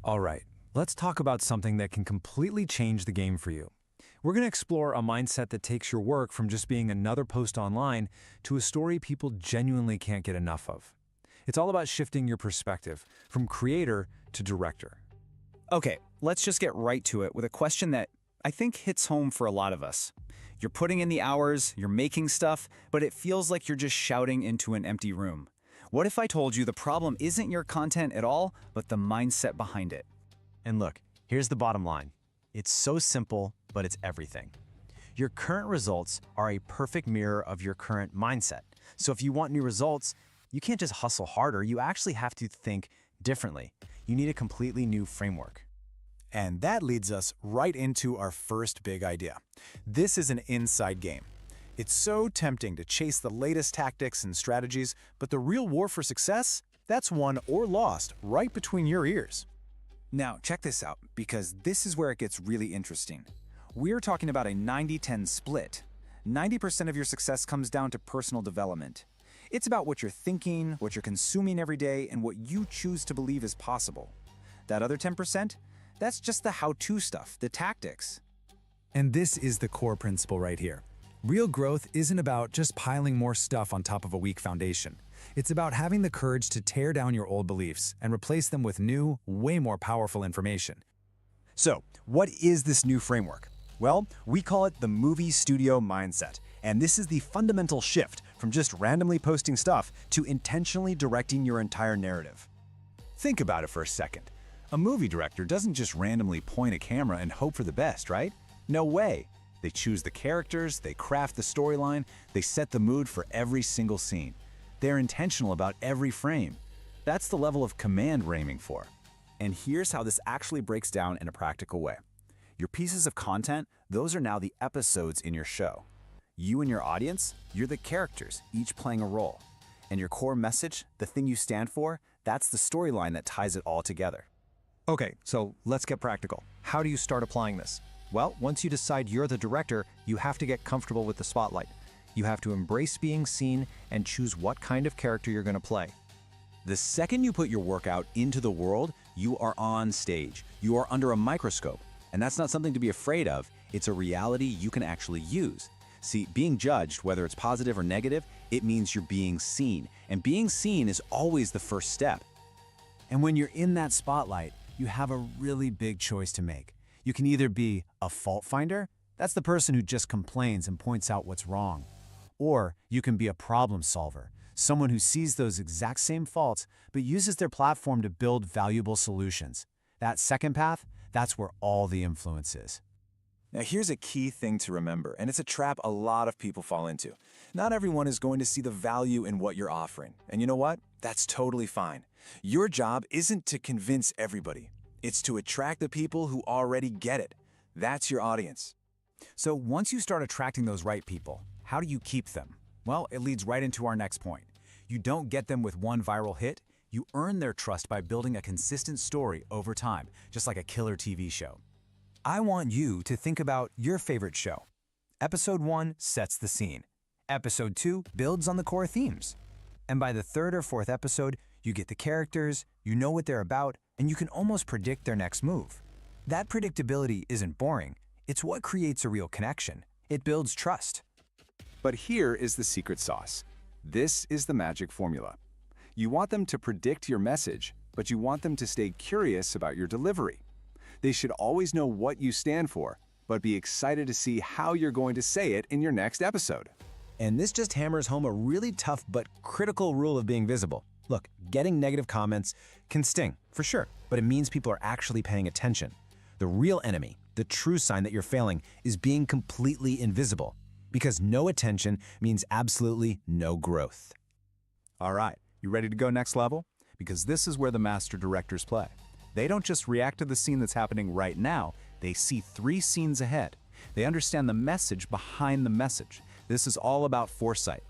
All right, let's talk about something that can completely change the game for you. We're going to explore a mindset that takes your work from just being another post online to a story people genuinely can't get enough of. It's all about shifting your perspective from creator to director. Okay, let's just get right to it with a question that I think hits home for a lot of us. You're putting in the hours, you're making stuff, but it feels like you're just shouting into an empty room. What if I told you the problem isn't your content at all, but the mindset behind it? And look, here's the bottom line. It's so simple, but it's everything. Your current results are a perfect mirror of your current mindset. So if you want new results, you can't just hustle harder, you actually have to think differently. You need a completely new framework. And that leads us right into our first big idea. This is an inside game. It's so tempting to chase the latest tactics and strategies, but the real war for success, that's won or lost right between your ears. Now, check this out, because this is where it gets really interesting. We're talking about a 90-10 split. 90% of your success comes down to personal development. It's about what you're thinking, what you're consuming every day, and what you choose to believe is possible. That other 10%? That's just the how-to stuff, the tactics. And this is the core principle right here. Real growth isn't about just piling more stuff on top of a weak foundation. It's about having the courage to tear down your old beliefs and replace them with new, way more powerful information. So, what is this new framework? Well, we call it the movie studio mindset. And this is the fundamental shift from just randomly posting stuff to intentionally directing your entire narrative. Think about it for a second. A movie director doesn't just randomly point a camera and hope for the best, right? No way. They choose the characters, they craft the storyline, they set the mood for every single scene. They're intentional about every frame. That's the level of command we're aiming for. And here's how this actually breaks down in a practical way. Your pieces of content, those are now the episodes in your show. You and your audience, you're the characters, each playing a role. And your core message, the thing you stand for, that's the storyline that ties it all together. Okay, so let's get practical. How do you start applying this? Well, once you decide you're the director, you have to get comfortable with the spotlight. You have to embrace being seen and choose what kind of character you're going to play. The second you put your work out into the world, you are on stage. You are under a microscope. And that's not something to be afraid of. It's a reality you can actually use. See, being judged, whether it's positive or negative, it means you're being seen. And being seen is always the first step. And when you're in that spotlight, you have a really big choice to make. You can either be a fault finder, that's the person who just complains and points out what's wrong. Or you can be a problem solver, someone who sees those exact same faults but uses their platform to build valuable solutions. That second path, that's where all the influence is. Now here's a key thing to remember, and it's a trap a lot of people fall into. Not everyone is going to see the value in what you're offering. And you know what? That's totally fine. Your job isn't to convince everybody. It's to attract the people who already get it. That's your audience. So once you start attracting those right people, how do you keep them? Well, it leads right into our next point. You don't get them with one viral hit. You earn their trust by building a consistent story over time, just like a killer TV show. I want you to think about your favorite show. Episode 1 sets the scene. Episode 2 builds on the core themes. And by the third or fourth episode, you get the characters, you know what they're about, and you can almost predict their next move. That predictability isn't boring. It's what creates a real connection. It builds trust. But here is the secret sauce. This is the magic formula. You want them to predict your message, but you want them to stay curious about your delivery. They should always know what you stand for, but be excited to see how you're going to say it in your next episode. And this just hammers home a really tough but critical rule of being visible. Look, getting negative comments can sting, for sure, but it means people are actually paying attention. The real enemy, the true sign that you're failing, is being completely invisible. Because no attention means absolutely no growth. All right, you ready to go next level? Because this is where the master directors play. They don't just react to the scene that's happening right now, they see 3 scenes ahead. They understand the message behind the message. This is all about foresight.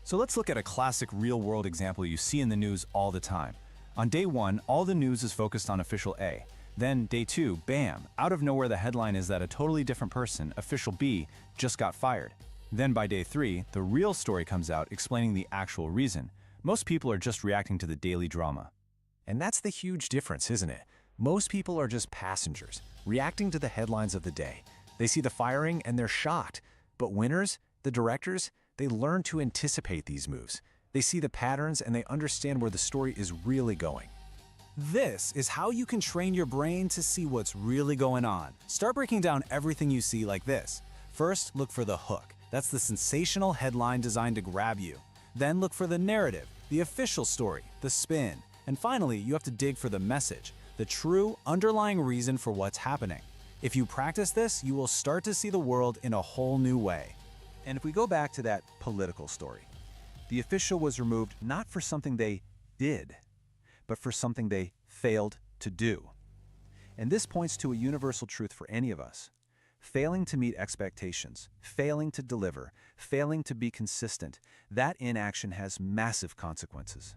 So let's look at a classic real-world example you see in the news all the time. On day 1, all the news is focused on official A. Then day 2, bam, out of nowhere the headline is that a totally different person, official B, just got fired. Then by day 3, the real story comes out explaining the actual reason. Most people are just reacting to the daily drama. And that's the huge difference, isn't it? Most people are just passengers, reacting to the headlines of the day. They see the firing and they're shocked. But winners, the directors, they learn to anticipate these moves. They see the patterns and they understand where the story is really going. This is how you can train your brain to see what's really going on. Start breaking down everything you see like this. First, look for the hook. That's the sensational headline designed to grab you. Then look for the narrative, the official story, the spin. And finally, you have to dig for the message, the true underlying reason for what's happening. If you practice this, you will start to see the world in a whole new way. And if we go back to that political story, the official was removed not for something they did, but for something they failed to do. And this points to a universal truth for any of us. Failing to meet expectations, failing to deliver, failing to be consistent, that inaction has massive consequences.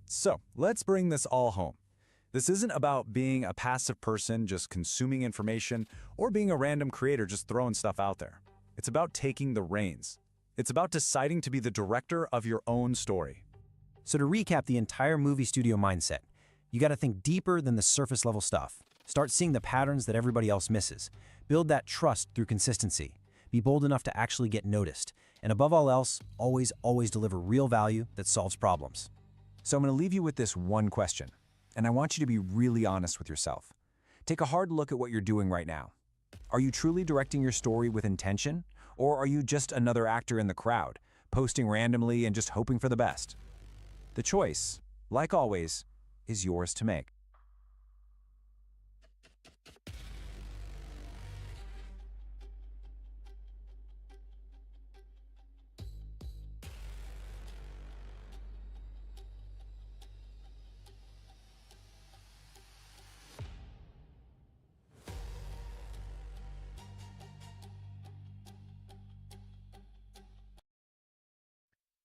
So, let's bring this all home. This isn't about being a passive person just consuming information or being a random creator just throwing stuff out there. It's about taking the reins. It's about deciding to be the director of your own story. So to recap the entire movie studio mindset, you got to think deeper than the surface level stuff. Start seeing the patterns that everybody else misses. Build that trust through consistency. Be bold enough to actually get noticed. And above all else, always deliver real value that solves problems. So I'm going to leave you with this one question, and I want you to be really honest with yourself. Take a hard look at what you're doing right now. Are you truly directing your story with intention, or are you just another actor in the crowd, posting randomly and just hoping for the best? The choice, like always, is yours to make.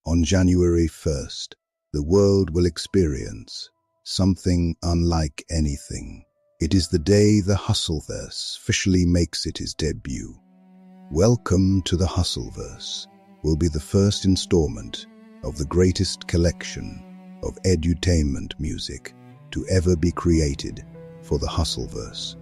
On January 1st, the world will experience something unlike anything. It is the day the Hustleverse officially makes its debut. Welcome to the Hustleverse will be the first installment of the greatest collection of edutainment music to ever be created for the Hustleverse,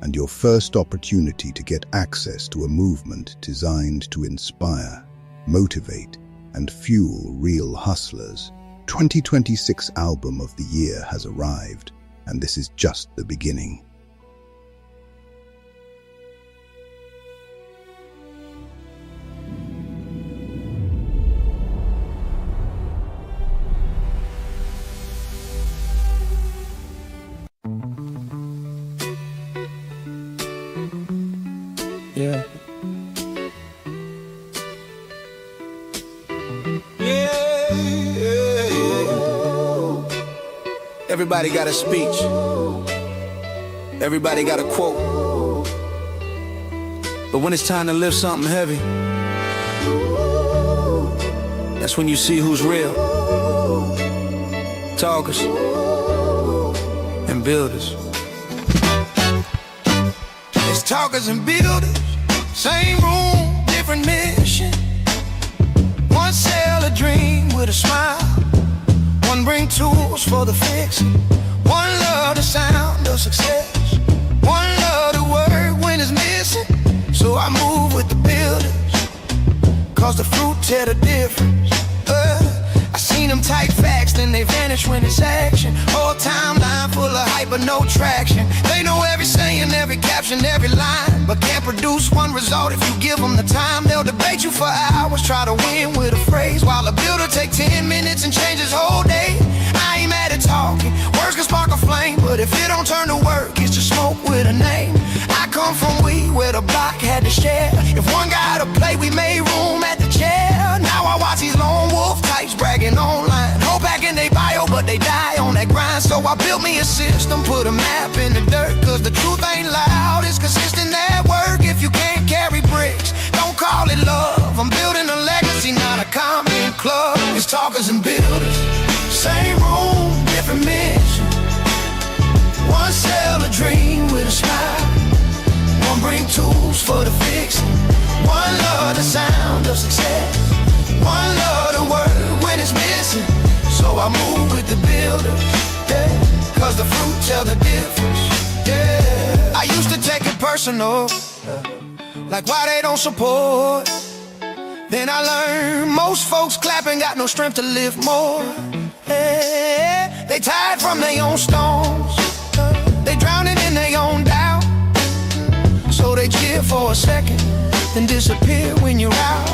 and your first opportunity to get access to a movement designed to inspire, motivate, and fuel real hustlers. 2026 album of the year has arrived, and this is just the beginning. Yeah. Everybody got a speech. Everybody got a quote. But when it's time to lift something heavy, that's when you see who's real. Talkers and builders. It's talkers and builders. Same room, different mission. One sell a dream with a smile. One bring tools for the fix. One love the sound of success. One love the word when it's missing. So I move with the builders, cause the fruit tell the difference. I seen them type facts, then they vanish when it's action. Whole timeline full of hype but no traction. They know every saying, every caption, every line, but can't produce one result if you give them the time. They'll debate you for hours, try to win with a phrase, while a builder take 10 minutes and change his whole day. I ain't mad at talking, words can spark a flame, but if it don't turn to work, it's just smoke with a name. I come from where the block had to share. If one guy to play, we made room at the chair. Now I watch these lone wolf types bragging online, whole back in they bio, but they die on that grind. So I built me a system, put a map in the dirt, cause the truth ain't loud, it's consistent at work. If you can't carry bricks, don't call it love. I'm building a legacy, not a comment club. It's talkers and builders, same room, different mission. One sell a dream with a smile. One bring tools for the fix. One love the sound of success. One love the word when it's missing. So I move with the builders, yeah, cause the fruit tell the difference. personal, like why they don't support. Then I learned most folks clapping got no strength to live more. They tired from their own stones, they drowning in their own doubt. So they cheer for a second, then disappear when you're out.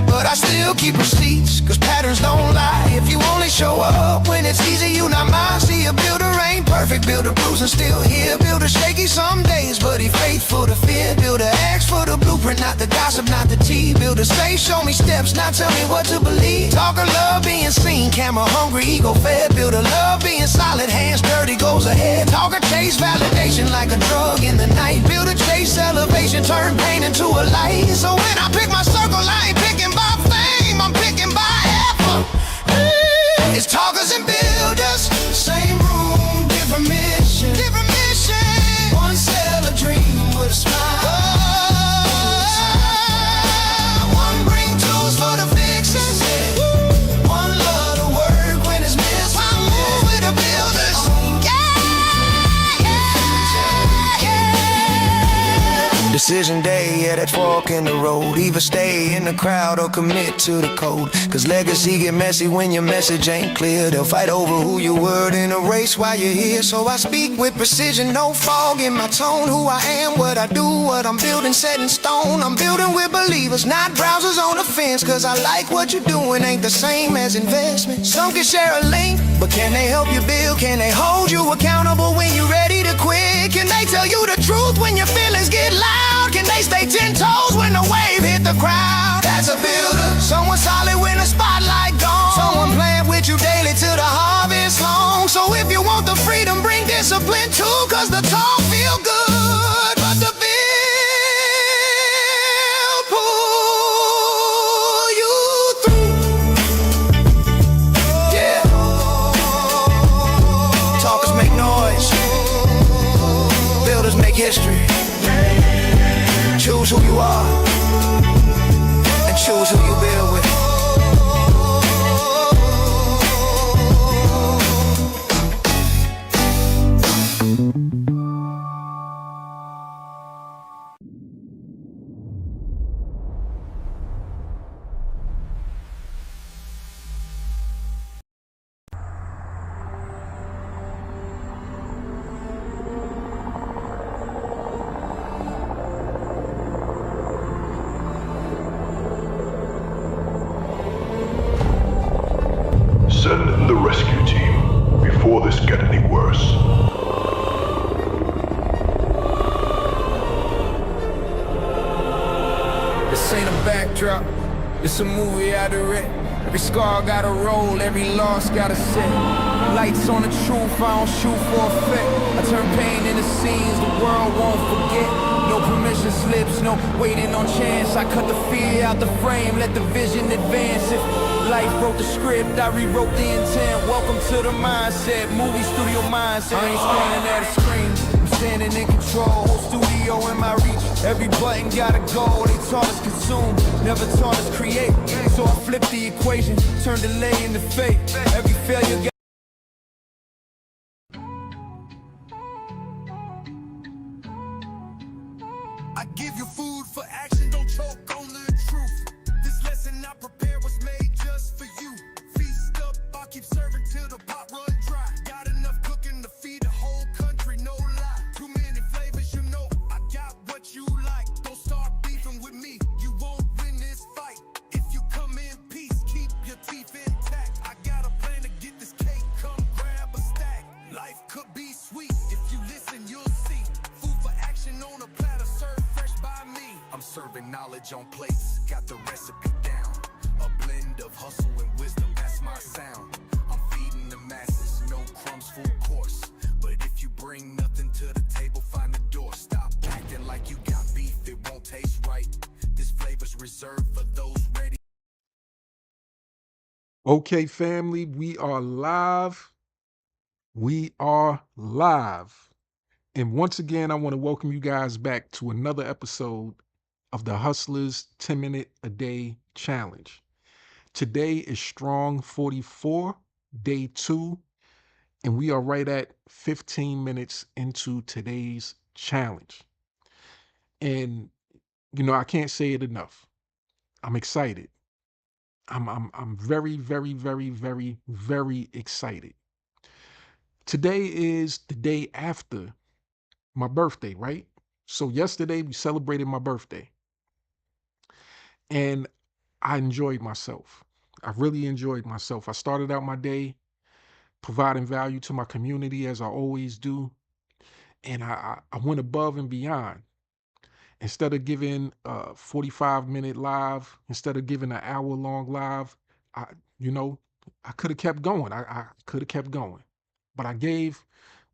But I still keep receipts, cause patterns don't lie. If you only show up when it's easy, you not mine. See, a builder ain't perfect, builder bruising still here. Builder shaky some days, but he faithful to fear. Builder asks for the blueprint, not the gossip, not the tea. Builder say, show me steps, not tell me what to believe. Talker love being seen, camera hungry, ego fed. Builder love being solid, hands dirty, goes ahead. Talker chase validation like a drug in the night. Builder chase elevation, turn pain into a light. So when I pick my circle, I ain't picking by fame, I'm picking by effort. It's talkers and builders, same room, different mission. Different mission. One sell a dream with a smile. One bring tools for the fixes. One love to work when it's missed. One move with the builders. Decision day, yeah, that fork in the road. Either stay in the crowd or commit to the code. Cause legacy get messy when your message ain't clear. They'll fight over who you were in a race while you're here. So I speak with precision, no fog in my tone. Who I am, what I do, what I'm building, set in stone. I'm building with believers, not browsers on the fence. Cause I like what you're doing, ain't the same as investment. Some can share a link, but can they help you build? Can they hold you accountable when you're ready to quit? Can they tell you the truth when your feelings get loud? Can they stay 10 toes when the wave hit the crowd? That's a builder. Someone solid when the spotlight gone. Someone playing with you daily till the harvest long. So if you want the freedom, bring discipline too. Cause the talk feel good, but the build pull you through. Yeah. Talkers make noise, builders make history. Choose who you are and choose who you build with. Send in the rescue team before this get any worse. This ain't a backdrop, it's a movie I direct. Every scar got a role, every loss got a set. Lights on the truth, I don't shoot for effect. I turn pain into scenes the world won't forget. No permission slips, no waiting on chance. I cut the fear out the frame, let the vision advance. If life wrote the script, I rewrote the intent. Welcome to the mindset, movie studio mindset. I ain't standing at a screen, I'm standing in control. Whole studio in my reach, every button got a goal. They taught us consume, never taught us create. So I flipped the equation, turned delay into fate. Every failure got I give you food for action, don't choke on the truth. This lesson I prepare was made just for you. Feast up, I'll keep serving till the pot run dry. Got enough cooking to feed the whole country, no lie. Too many flavors, you know, I got what you like. Don't start beefing with me, you won't win this fight. If you come in peace, keep your teeth intact. I got a plan to get this cake, come grab a stack. Life could be sweet, if you listen, you'll see. Food for action on a platter, served fresh by me. I'm serving knowledge on plates, got the recipe down. A blend of hustle and wisdom, that's my sound. I'm feeding the masses, no crumbs, full course. But if you bring nothing to the table, find the door. Stop acting like you got beef, it won't taste right. This flavor's reserved for those ready. Okay, family, we are live. We are live. And once again, I want to welcome you guys back to another episode of the Hustlers 10-Minute a Day Challenge. Today is Strong 44, day 2, and we are right at 15 minutes into today's challenge. And, I can't say it enough. I'm excited. I'm very, very, very, very, very excited. Today is the day after my birthday, right? So yesterday we celebrated my birthday and I enjoyed myself. I really enjoyed myself. I started out my day providing value to my community as I always do. And I went above and beyond. Instead of giving a 45-minute live, instead of giving an hour-long live, I, you know, I could have kept going. I could have kept going. But I gave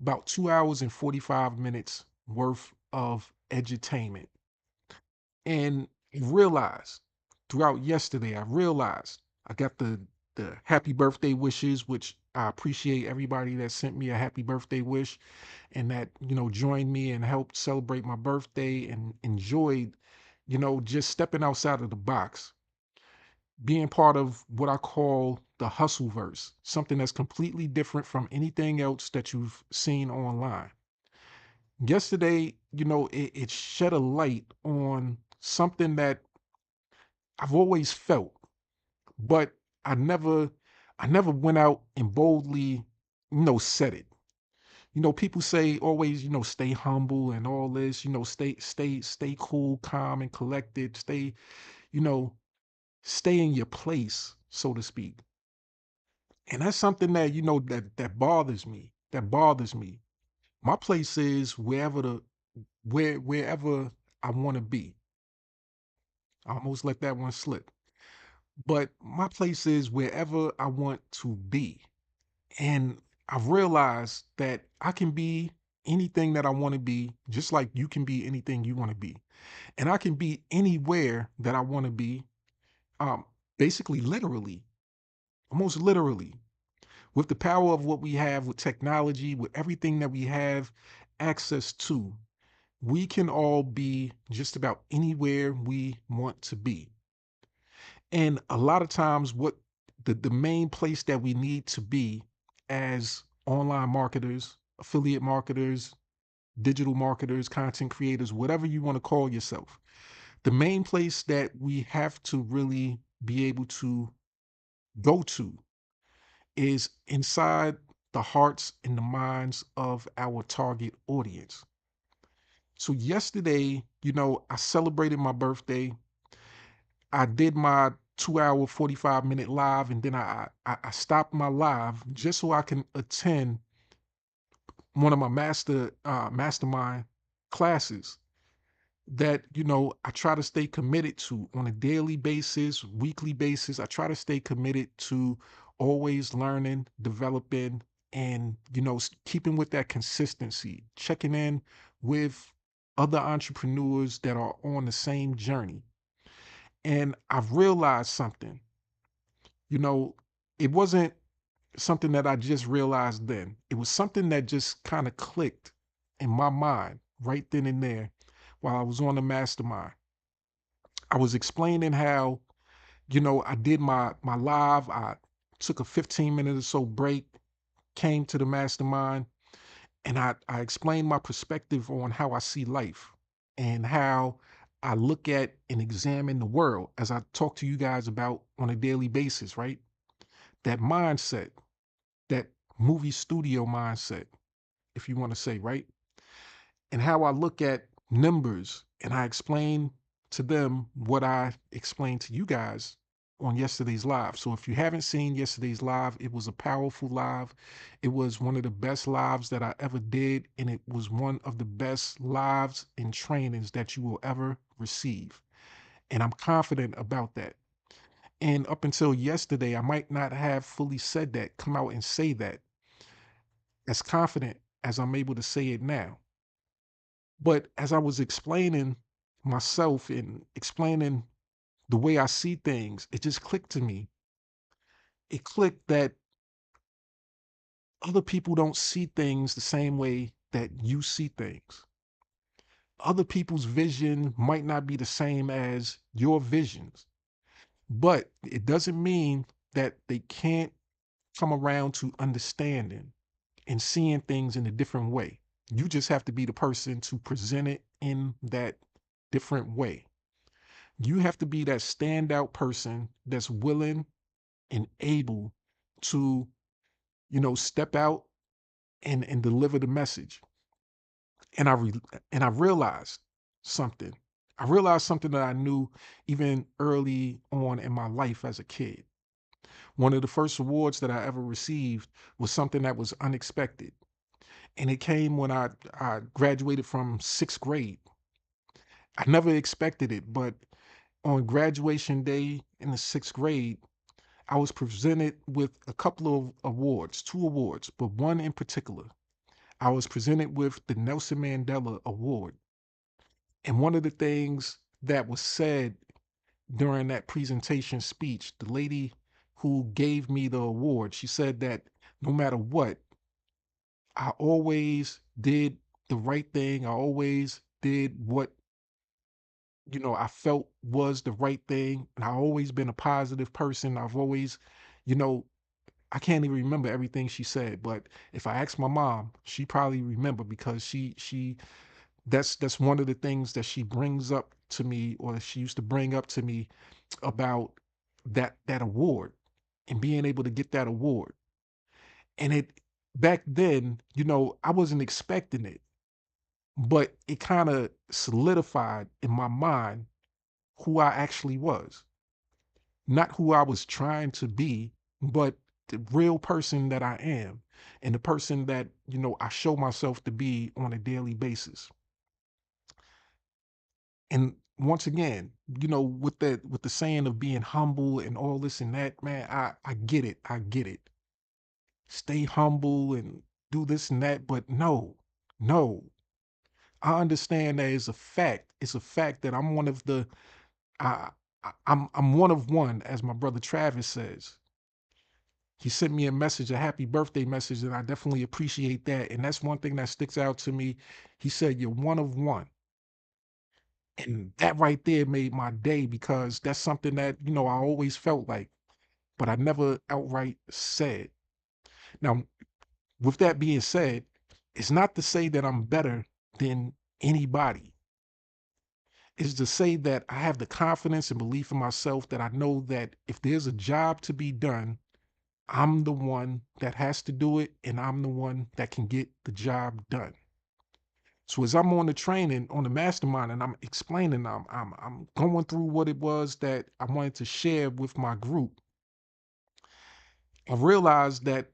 about 2 hours and 45 minutes worth of edutainment. And I realized throughout yesterday, I got the happy birthday wishes, which I appreciate everybody that sent me a happy birthday wish and that, joined me and helped celebrate my birthday and enjoyed, just stepping outside of the box, being part of what I call the hustle verse, something that's completely different from anything else that you've seen online. Yesterday, it shed a light on something that I've always felt, but I never I never went out and boldly, said it. People say always, stay humble and all this, stay cool, calm, and collected, you know, stay in your place, so to speak. And that's something that, that bothers me. That bothers me. My place is wherever I want to be. I almost let that one slip. But my place is wherever I want to be. And I've realized that I can be anything that I want to be, just like you can be anything you want to be. And I can be anywhere that I want to be, um, basically, literally, almost literally, with the power of what we have with technology, with everything that we have access to. We can all be just about anywhere we want to be. And a lot of times, what the main place that we need to be as online marketers, affiliate marketers, digital marketers, content creators, whatever you want to call yourself, the main place that we have to really be able to go to is inside the hearts and the minds of our target audience. So yesterday, I celebrated my birthday. I did my 2 hour, 45-minute live, and then I stopped my live just so I can attend one of my mastermind classes that, I try to stay committed to on a daily basis, weekly basis. I try to stay committed to always learning, developing, and, keeping with that consistency, checking in with other entrepreneurs that are on the same journey. And I've realized something, you know, it wasn't something that I just realized then. It was something that just kind of clicked in my mind right then and there while I was on the mastermind. I was explaining how, I did my live, I took a 15-minute or so break, came to the mastermind, and I explained my perspective on how I see life and how I look at and examine the world as I talk to you guys about on a daily basis, right? That mindset, that movie studio mindset, if you want to say, right? And how I look at numbers and I explain to them what I explained to you guys on yesterday's live. So if you haven't seen yesterday's live, it was a powerful live. It was one of the best lives that I ever did. And it was one of the best lives and trainings that you will ever receive. And I'm confident about that. And up until yesterday, I might not have fully said that, come out and say that as confident as I'm able to say it now. But as I was explaining myself and explaining the way I see things, it just clicked to me. It clicked that other people don't see things the same way that you see things. Other people's vision might not be the same as your visions, but it doesn't mean that they can't come around to understanding and seeing things in a different way. You just have to be the person to present it in that different way. You have to be that standout person that's willing and able to, step out and deliver the message. And I realized something. I realized something that I knew even early on in my life as a kid. One of the first awards that I ever received was something that was unexpected. And it came when I graduated from sixth grade. I never expected it, but on graduation day in the sixth grade, I was presented with a couple of awards, two awards, but one in particular. I was presented with the Nelson Mandela Award. And one of the things that was said during that presentation speech, the lady who gave me the award, she said that no matter what, I always did the right thing. I always did what, I felt was the right thing. And I've always been a positive person. I've always, you know, I can't even remember everything she said, but if I ask my mom, she probably remember because that's one of the things that she brings up to me, or she used to bring up to me about that award and being able to get that award. And it back then, I wasn't expecting it, but it kind of solidified in my mind who I actually was. Not who I was trying to be, but the real person that I am and the person that, I show myself to be on a daily basis. And once again, with the saying of being humble and all this and that, man, I get it. I get it. Stay humble and do this and that, but no. I understand that it's a fact. It's a fact that I'm one of the I'm one of one, as my brother Travis says. He sent me a message, a happy birthday message, and I definitely appreciate that. And that's one thing that sticks out to me. He said, "You're one of one." And that right there made my day because that's something that, I always felt like, but I never outright said. Now, with that being said, it's not to say that I'm better than anybody. It's to say that I have the confidence and belief in myself that I know that if there's a job to be done, I'm the one that has to do it, and I'm the one that can get the job done. So as I'm on the training, on the mastermind, and I'm explaining, I'm going through what it was that I wanted to share with my group, I realized that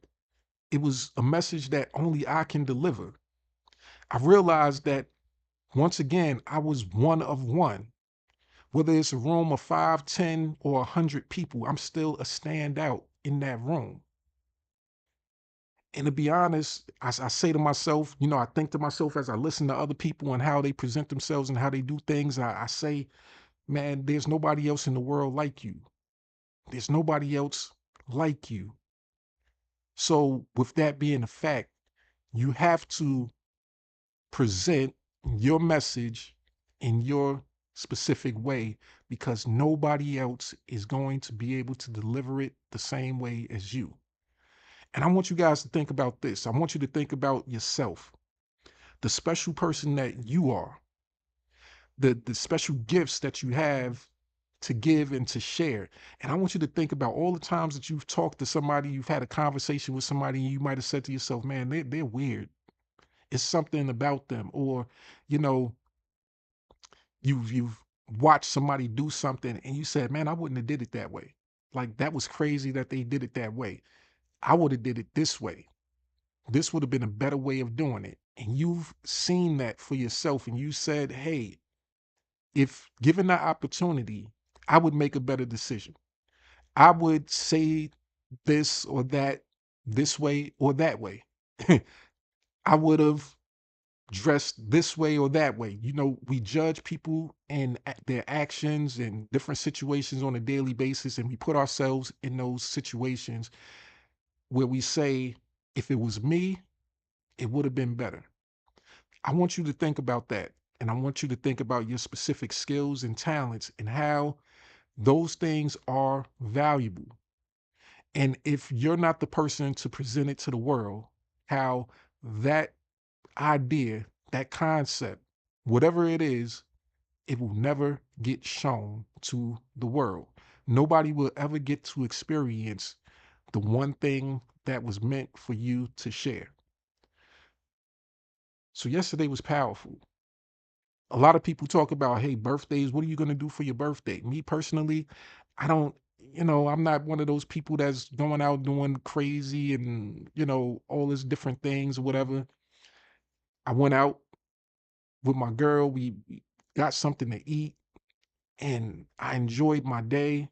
it was a message that only I can deliver. I realized that once again, I was one of one. Whether it's a room of 5, 10, or 100 people, I'm still a standout in that room. And to be honest, I say to myself, I think to myself as I listen to other people and how they present themselves and how they do things, I say, man, there's nobody else in the world like you. There's nobody else like you. So, with that being a fact, you have to present your message in your specific way because nobody else is going to be able to deliver it the same way as you. And I want you guys to think about this. I want you to think about yourself, the special person that you are, the special gifts that you have to give and to share. And I want you to think about all the times that you've talked to somebody, you've had a conversation with somebody, and you might have said to yourself, man, they're weird. It's something about them. Or, you know, you've watched somebody do something and you said, man, I wouldn't have did it that way. Like that was crazy that they did it that way. I would have did it this way. This would have been a better way of doing it. And you've seen that for yourself and you said, hey, if given the opportunity, I would make a better decision. I would say this or that, this way or that way. I would have dressed this way or that way. We judge people and their actions and different situations on a daily basis, and we put ourselves in those situations where we say, if it was me, it would have been better. I want you to think about that. And I want you to think about your specific skills and talents and how those things are valuable. And if you're not the person to present it to the world, how that idea, that concept, whatever it is, it will never get shown to the world. Nobody will ever get to experience the one thing that was meant for you to share. So yesterday was powerful. A lot of people talk about, hey, birthdays, what are you going to do for your birthday? Me personally, I don't, I'm not one of those people that's going out doing crazy and, all these different things or whatever. I went out with my girl. We got something to eat and I enjoyed my day.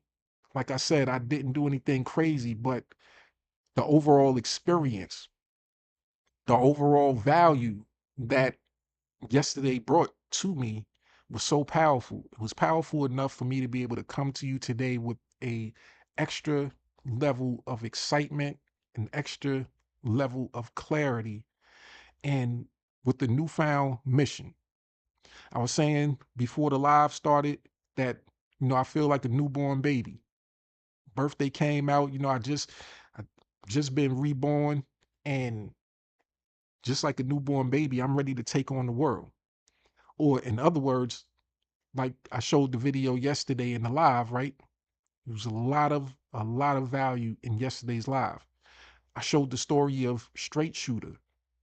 Like I said, I didn't do anything crazy, but the overall experience, the overall value that yesterday brought to me was so powerful. It was powerful enough for me to be able to come to you today with a extra level of excitement, an extra level of clarity, and with the newfound mission. I was saying before the live started that, I feel like a newborn baby. Birthday came out, I just been reborn, and just like a newborn baby, I'm ready to take on the world. Or in other words, like I showed the video yesterday in the live, right? There was a lot of value in yesterday's live. I showed the story of Straight Shooter.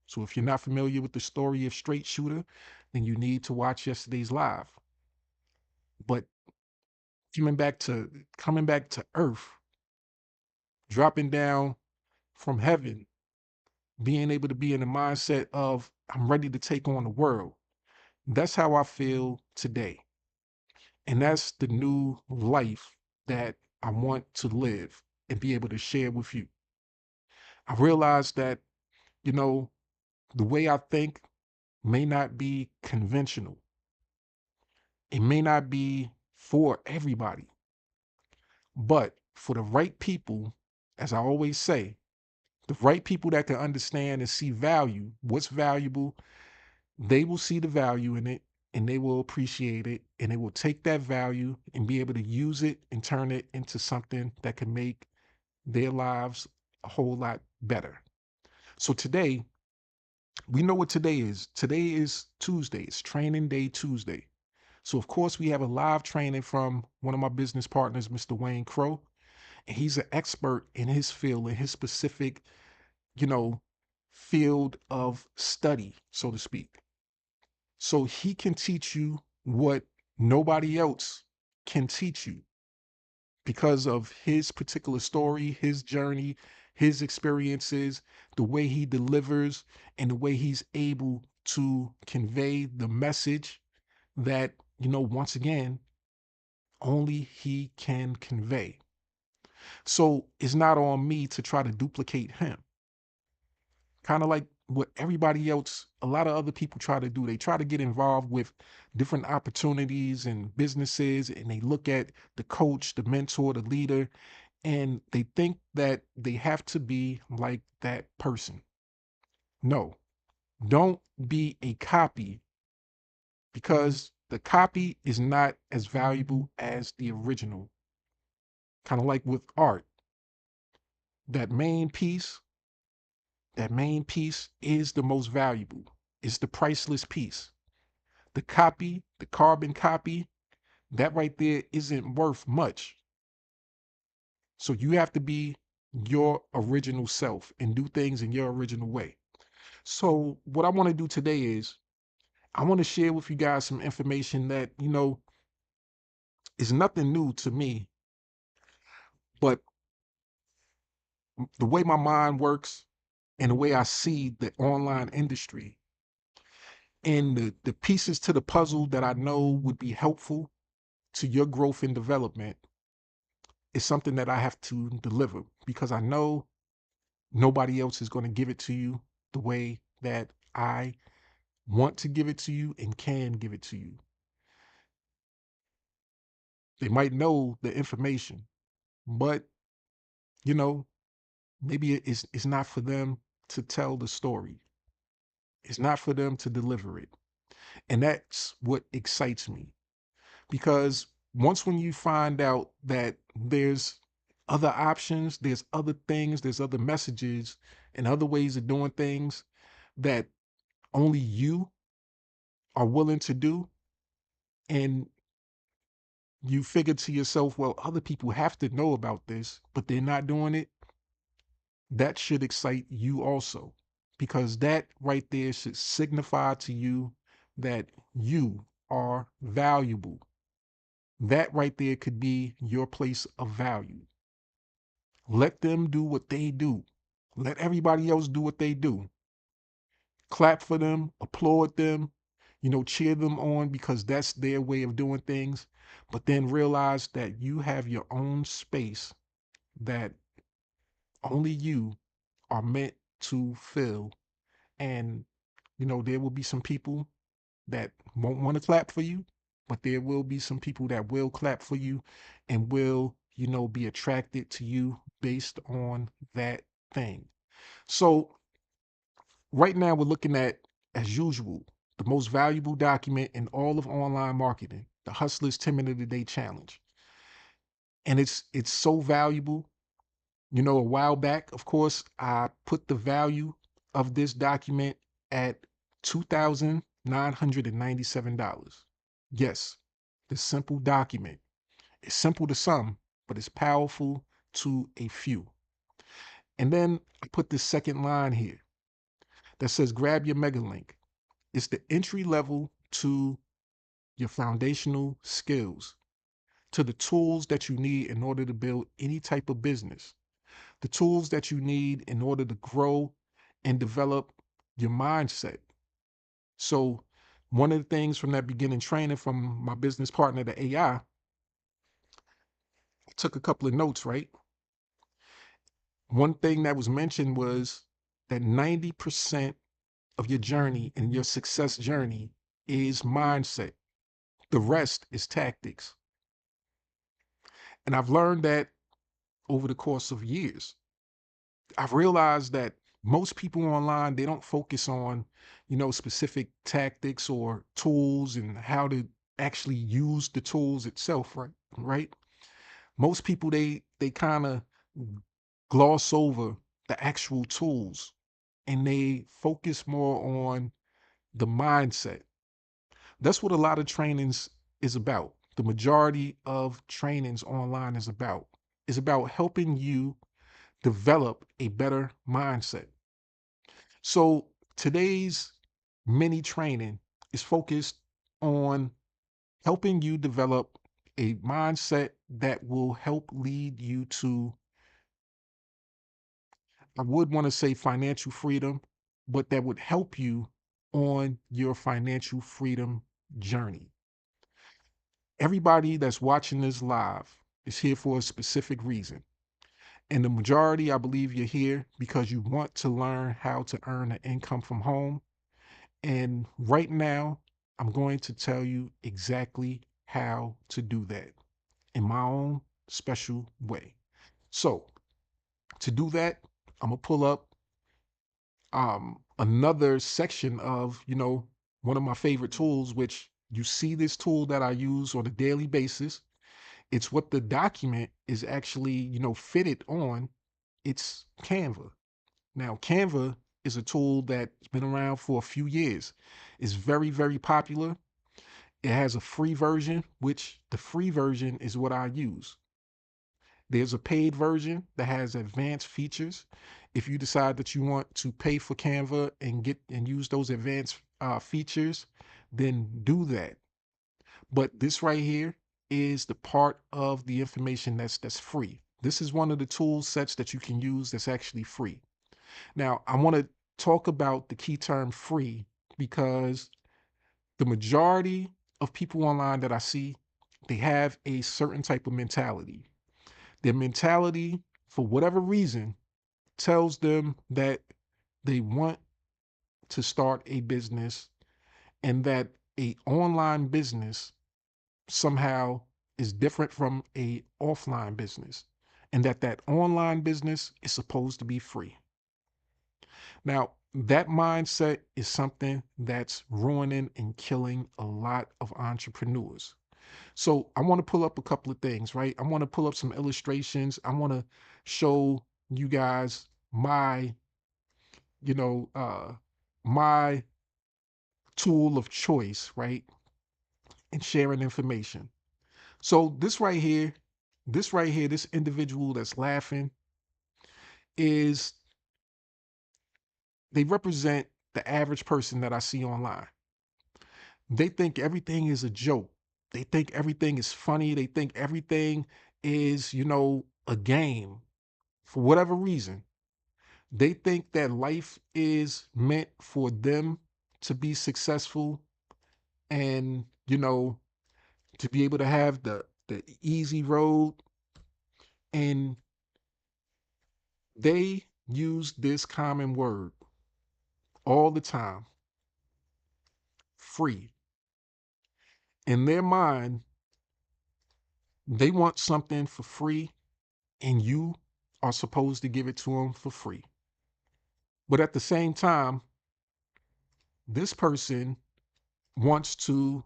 So if you're not familiar with the story of Straight Shooter, then you need to watch yesterday's live. But coming back to earth, dropping down from heaven, being able to be in the mindset of I'm ready to take on the world. That's how I feel today. And that's the new life that I want to live and be able to share with you. I realize that, you know, the way I think may not be conventional. It may not be for everybody, but for the right people, as I always say, the right people that can understand and see value, what's valuable, they will see the value in it and they will appreciate it and they will take that value and be able to use it and turn it into something that can make their lives a whole lot better. So today, we know what today is. Today is Tuesday. It's Training Day Tuesday. So of course we have a live training from one of my business partners, Mr. Wayne Crow. And he's an expert in his field, in his specific, you know, field of study, so to speak. So he can teach you what nobody else can teach you because of his particular story, his journey, his experiences, the way he delivers, and the way he's able to convey the message that, once again, only he can convey. So it's not on me to try to duplicate him. Kind of like what everybody else, a lot of other people try to do. They try to get involved with different opportunities and businesses, and they look at the coach, the mentor, the leader, and they think that they have to be like that person. No, don't be a copy because the copy is not as valuable as the original. Kind of like with art, that main piece, that main piece is the most valuable. It's the priceless piece. The copy, the carbon copy, that right there isn't worth much. So you have to be your original self and do things in your original way. So what I want to do today is I want to share with you guys some information that, is nothing new to me, but the way my mind works and the way I see the online industry and the pieces to the puzzle that I know would be helpful to your growth and development is something that I have to deliver because I know nobody else is going to give it to you the way that I want to give it to you and can give it to you. They might know the information, but you know, maybe it's not for them to tell the story. It's not for them to deliver it. And that's what excites me. Because once when you find out that there's other options, there's other things, there's other messages and other ways of doing things that only you are willing to do, and you figure to yourself, well, other people have to know about this, but they're not doing it, that should excite you also, because that right there should signify to you that you are valuable. That right there could be your place of value. Let them do what they do. Let everybody else do what they do. Clap for them, applaud them, cheer them on because that's their way of doing things. But then realize that you have your own space that only you are meant to fill. And, there will be some people that won't want to clap for you, but there will be some people that will clap for you and will, be attracted to you based on that thing. So right now we're looking at, as usual, the most valuable document in all of online marketing, the Hustler's 10-minute a day challenge. And it's so valuable. A while back, of course, I put the value of this document at $2,997. Yes, this simple document is simple to some, but it's powerful to a few. And then I put this second line here that says grab your mega link. It's the entry level to your foundational skills, to the tools that you need in order to build any type of business, the tools that you need in order to grow and develop your mindset. So one of the things from that beginning training from my business partner, the AI, I took a couple of notes, right? One thing that was mentioned was that 90% of your journey and your success journey is mindset. The rest is tactics. And I've learned that over the course of years. I've realized that most people online, they don't focus on, specific tactics or tools and how to actually use the tools itself, right? Right? Most people, they kind of gloss over the actual tools and they focus more on the mindset. That's what a lot of trainings is about. The majority of trainings online is about helping you develop a better mindset. So today's mini training is focused on helping you develop a mindset that will help lead you to, I would want to say financial freedom, but that would help you on your financial freedom journey. Everybody that's watching this live is here for a specific reason. And the majority, I believe you're here because you want to learn how to earn an income from home. And right now, I'm going to tell you exactly how to do that in my own special way. So to do that, I'm gonna pull up another section of, one of my favorite tools, which you see this tool that I use on a daily basis. It's what the document is actually, fitted on. It's Canva. Now, Canva is a tool that's been around for a few years. It's very, very popular. It has a free version, which the free version is what I use. There's a paid version that has advanced features. If you decide that you want to pay for Canva and get and use those advanced features, then do that. But this right here is the part of the information that's free. This is one of the tool sets that you can use that's actually free. Now, I want to talk about the key term free because the majority of people online that I see, they have a certain type of mentality. Their mentality, for whatever reason, tells them that they want to start a business and that a online business somehow is different from a offline business and that online business is supposed to be free. Now, that mindset is something that's ruining and killing a lot of entrepreneurs. So I want to pull up a couple of things, right? I want to pull up some illustrations. I want to show you guys my, you know, my tool of choice, right? In sharing information. So this individual that's laughing is, they represent the average person that I see online. They think everything is a joke. They think everything is funny. They think everything is, a game for whatever reason. They think that life is meant for them to be successful and, to be able to have the easy road. And they use this common word all the time: free. In their mind, they want something for free, and you are supposed to give it to them for free. But at the same time, this person wants to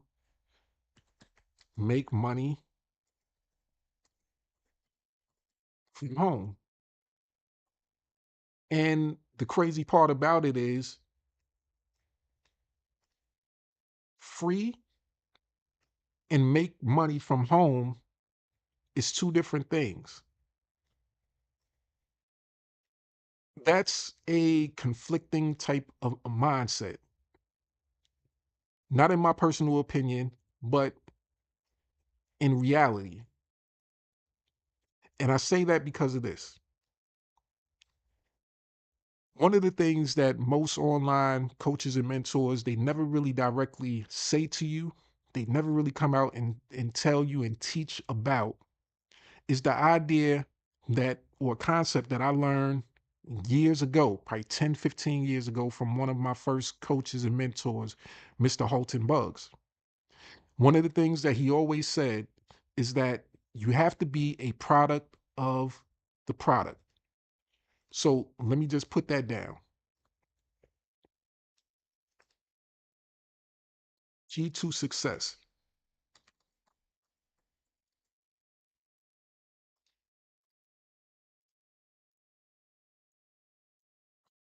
make money from home. And the crazy part about it is, free and make money from home is two different things. That's a conflicting type of a mindset. Not in my personal opinion, but in reality. And I say that because of this. One of the things that most online coaches and mentors, they never really directly say to you, they never really come out and tell you and teach about, is the idea that, or concept that I learned years ago, probably 10, 15 years ago, from one of my first coaches and mentors, Mr. Halton Buggs. One of the things that he always said is that you have to be a product of the product. So let me just put that down. Key to success.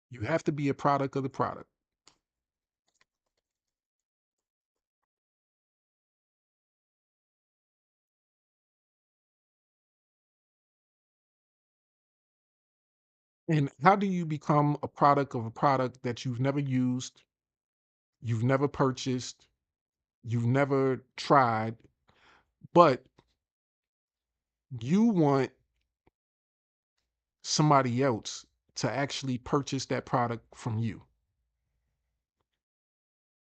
You have to be a product of the product. And how do you become a product of a product that you've never used, you've never purchased, you've never tried, but you want somebody else to actually purchase that product from you?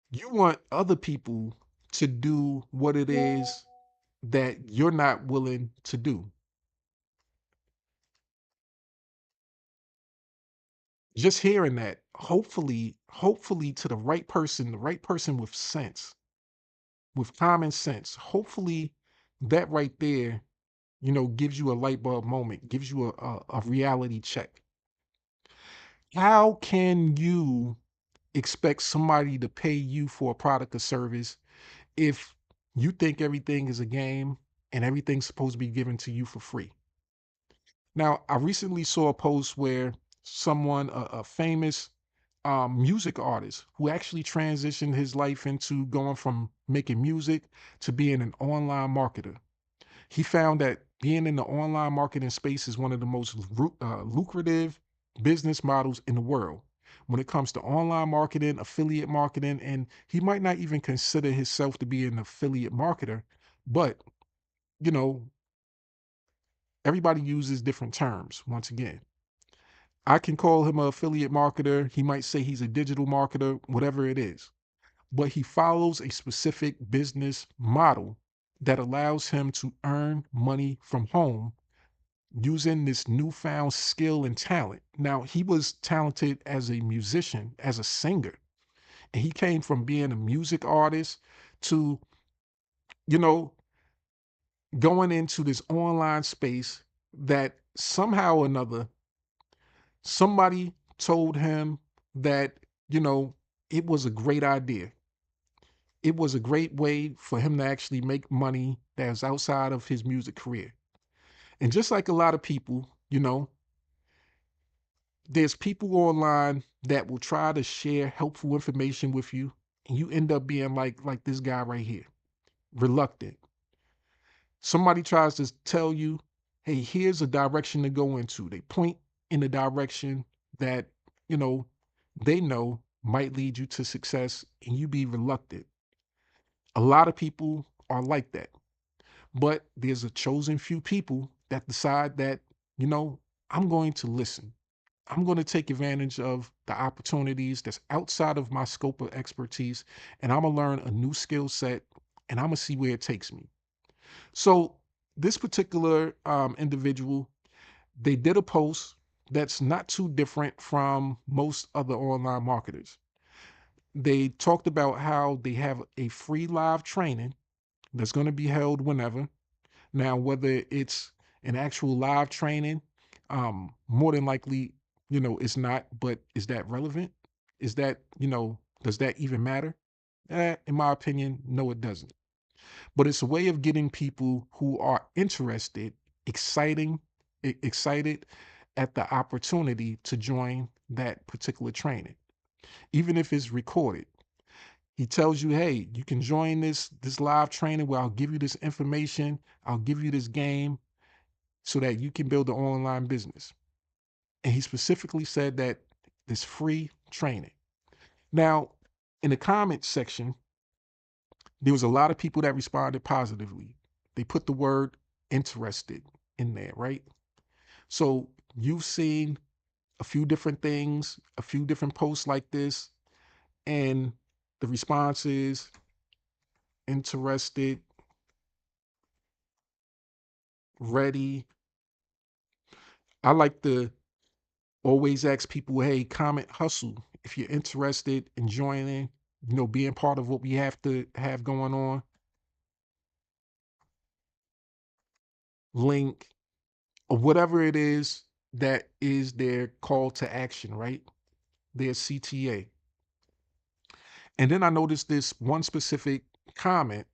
You want other people to do what it is that you're not willing to do. Just hearing that, hopefully to the right person with sense, with common sense, hopefully that right there, gives you a light bulb moment, gives you a reality check. How can you expect somebody to pay you for a product or service if you think everything is a game and everything's supposed to be given to you for free? Now, I recently saw a post where someone, a famous music artist, who actually transitioned his life into going from making music to being an online marketer. He found that being in the online marketing space is one of the most lucrative business models in the world when it comes to online marketing, affiliate marketing. And he might not even consider himself to be an affiliate marketer, but you know, everybody uses different terms. Once again, I can call him an affiliate marketer. He might say he's a digital marketer, whatever it is, but he follows a specific business model that allows him to earn money from home using this newfound skill and talent. Now, he was talented as a musician, as a singer, and he came from being a music artist to, you know, going into this online space that somehow or another, somebody told him that, you know, it was a great idea. It was a great way for him to actually make money that was outside of his music career. And just like a lot of people, there's people online that will try to share helpful information with you. and you end up being like this guy right here, reluctant. Somebody tries to tell you, hey, here's a direction to go into. They point in a direction that, you know, they know might lead you to success, and you be reluctant. A lot of people are like that. But there's a chosen few people that decide that, you know, I'm going to listen. I'm going to take advantage of the opportunities that's outside of my scope of expertise, and I'm going to learn a new skill set, and I'm going to see where it takes me. So this particular individual, they did a post that's not too different from most other online marketers. They talked about how they have a free live training that's going to be held whenever. Now, whether it's an actual live training, more than likely, it's not, but is that relevant? Is that, does that even matter? In my opinion, no, it doesn't. But it's a way of getting people who are interested, excited at the opportunity to join that particular training, even if it's recorded. He tells you, hey, you can join this live training where I'll give you this information, I'll give you this game so that you can build an online business. And he specifically said that this free training. Now, in the comment section, there was a lot of people that responded positively. They put the word interested in there, right? So you've seen a few different things, a few different posts like this, and the response is interested, ready. I like to always ask people, hey, comment hustle if you're interested in joining, being part of what we have to have going on. Link or whatever it is that is their call to action, right? Their CTA. And then I noticed this one specific comment,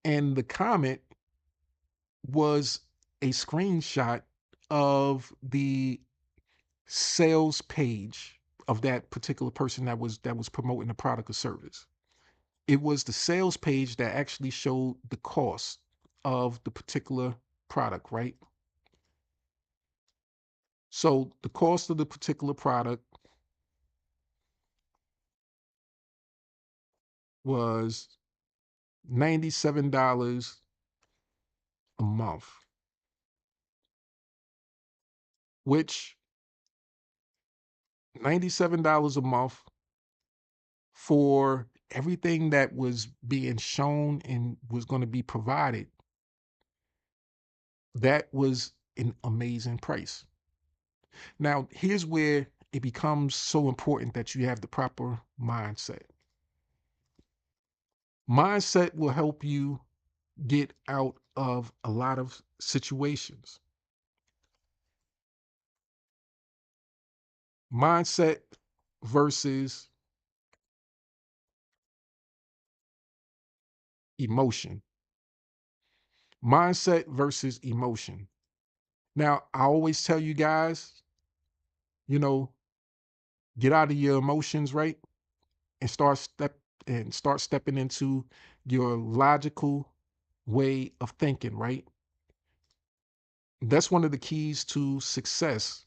and the comment was a screenshot of the sales page of that particular person that was promoting the product or service. It was the sales page that actually showed the cost of the particular product, right? So the cost of the particular product was $97 a month, which $97 a month for everything that was being shown and was going to be provided. That was an amazing price. Now, here's where it becomes so important that you have the proper mindset. Mindset will help you get out of a lot of situations. Mindset versus emotion. Mindset versus emotion. Now, I always tell you guys, you know, get out of your emotions, right? And start stepping into your logical way of thinking, right? That's one of the keys to success.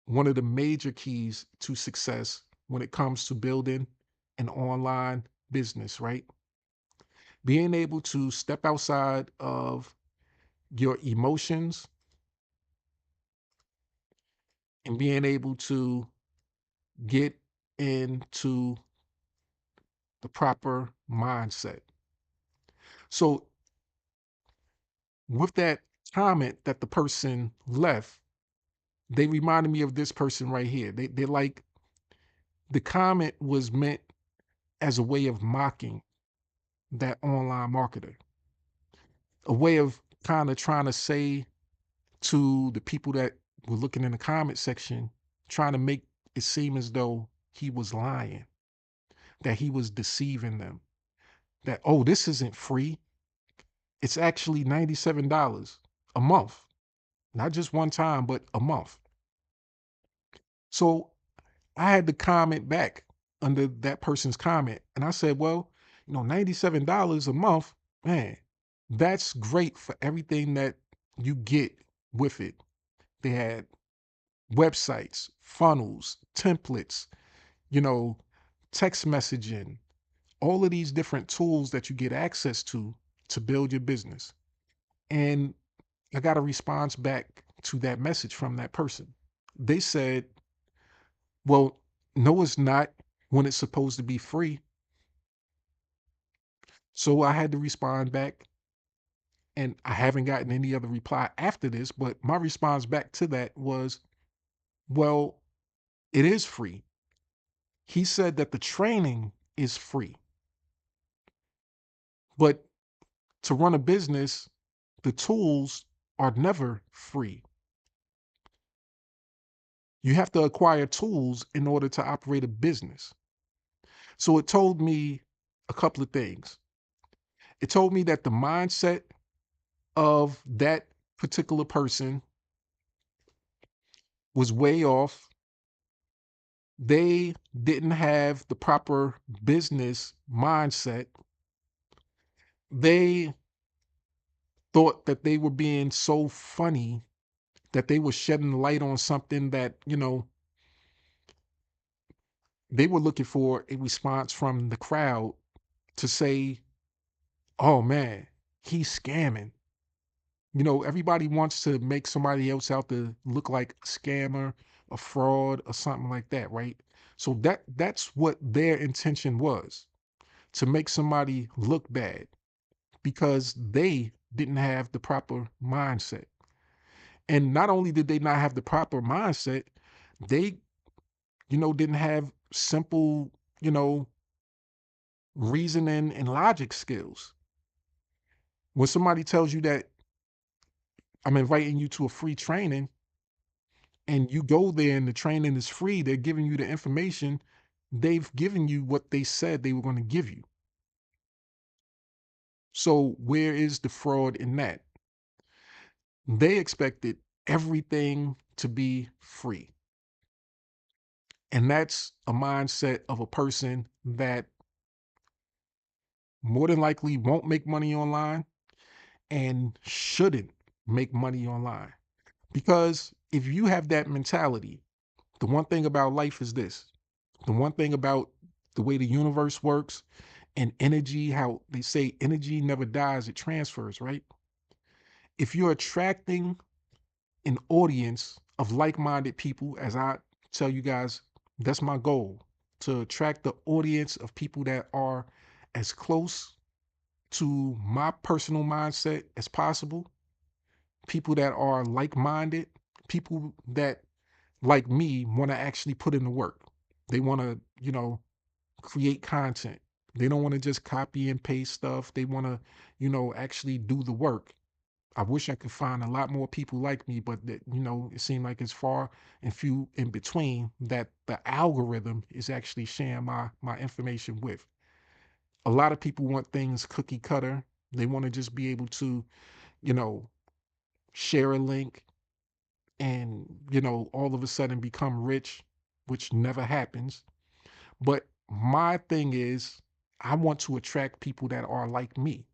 One of the major keys to success when it comes to building an online business, right? Being able to step outside of your emotions and being able to get into the proper mindset. So, with that comment that the person left, they reminded me of this person right here. They're like, the comment was meant as a way of mocking that online marketer, a way of kind of trying to say to the people that were looking in the comment section, trying to make it seem as though he was lying, that he was deceiving them, that, oh, this isn't free. It's actually $97 a month, not just one time, but a month. So I had to comment back under that person's comment. And I said, well, $97 a month, man, that's great for everything that you get with it. They had websites, funnels, templates, you know, text messaging, all of these different tools that you get access to build your business. And I got a response back to that message from that person. They said, well, no, it's not when it's supposed to be free. So I had to respond back, and I haven't gotten any other reply after this, but my response back to that was, well, it is free. He said that the training is free, but to run a business, the tools are never free. You have to acquire tools in order to operate a business. So it told me a couple of things. It told me that the mindset of that particular person was way off. They didn't have the proper business mindset. They thought that they were being so funny that they were shedding light on something that, they were looking for a response from the crowd to say, oh man, he's scamming. Everybody wants to make somebody else out to look like a scammer, a fraud, or something like that, right? So that's what their intention was, to make somebody look bad because they didn't have the proper mindset. And not only did they not have the proper mindset, they, didn't have simple, you know, reasoning and logic skills. When somebody tells you that I'm inviting you to a free training and you go there and the training is free, they're giving you the information, they've given you what they said they were going to give you. So where is the fraud in that? They expected everything to be free. And that's a mindset of a person that more than likely won't make money online and shouldn't make money online. Because if you have that mentality, the one thing about life is this. The one thing about the way the universe works and energy, how they say energy never dies, it transfers, right? If you're attracting an audience of like-minded people, as I tell you guys, that's my goal, to attract the audience of people that are as close to my personal mindset as possible, people that are like-minded, people that, like me, want to actually put in the work. They want to, create content. They don't want to just copy and paste stuff. They want to, actually do the work. I wish I could find a lot more people like me, but that, it seemed like it's far and few in between that the algorithm is actually sharing my information with. A lot of people want things cookie cutter. They want to just be able to, you know, share a link and, all of a sudden become rich, which never happens. But my thing is, I want to attract people that are like me.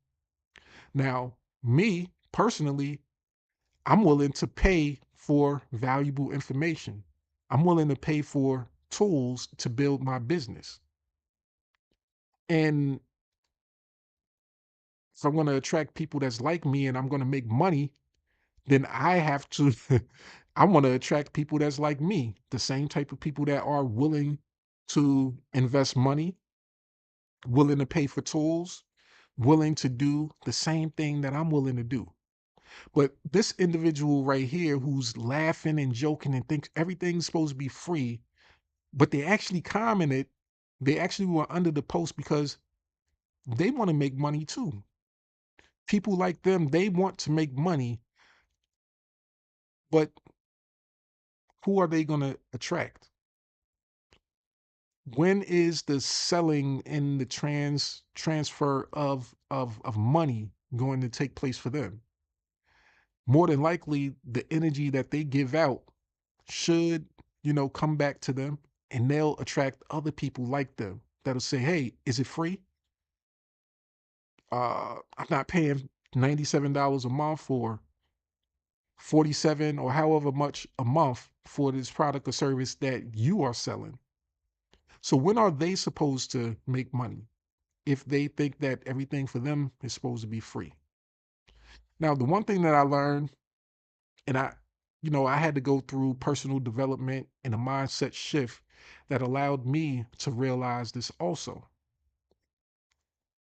Now, me personally, I'm willing to pay for valuable information. I'm willing to pay for tools to build my business. And if I'm going to attract people that's like me and I'm going to make money, then I have to, I want to attract people that's like me, the same type of people that are willing to invest money, willing to pay for tools, willing to do the same thing that I'm willing to do. But this individual right here who's laughing and joking and thinks everything's supposed to be free, but they actually commented, they actually were under the post because they want to make money too. People like them, they want to make money, but who are they going to attract? When is the selling and the transfer of money going to take place for them? More than likely, the energy that they give out should, come back to them. and they'll attract other people like them that'll say, hey, is it free? I'm not paying $97 a month or 47 or however much a month for this product or service that you are selling. So when are they supposed to make money if they think that everything for them is supposed to be free? Now, the one thing that I learned, and I had to go through personal development and a mindset shift that allowed me to realize this also.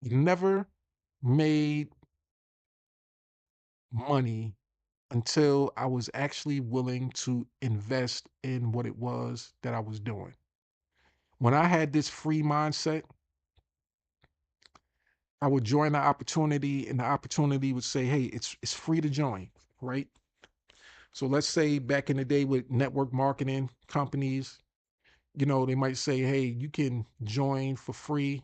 You never made money until I was actually willing to invest in what it was that I was doing. When I had this free mindset, I would join the opportunity and the opportunity would say, hey, it's free to join, right? So let's say back in the day with network marketing companies, they might say, hey, you can join for free,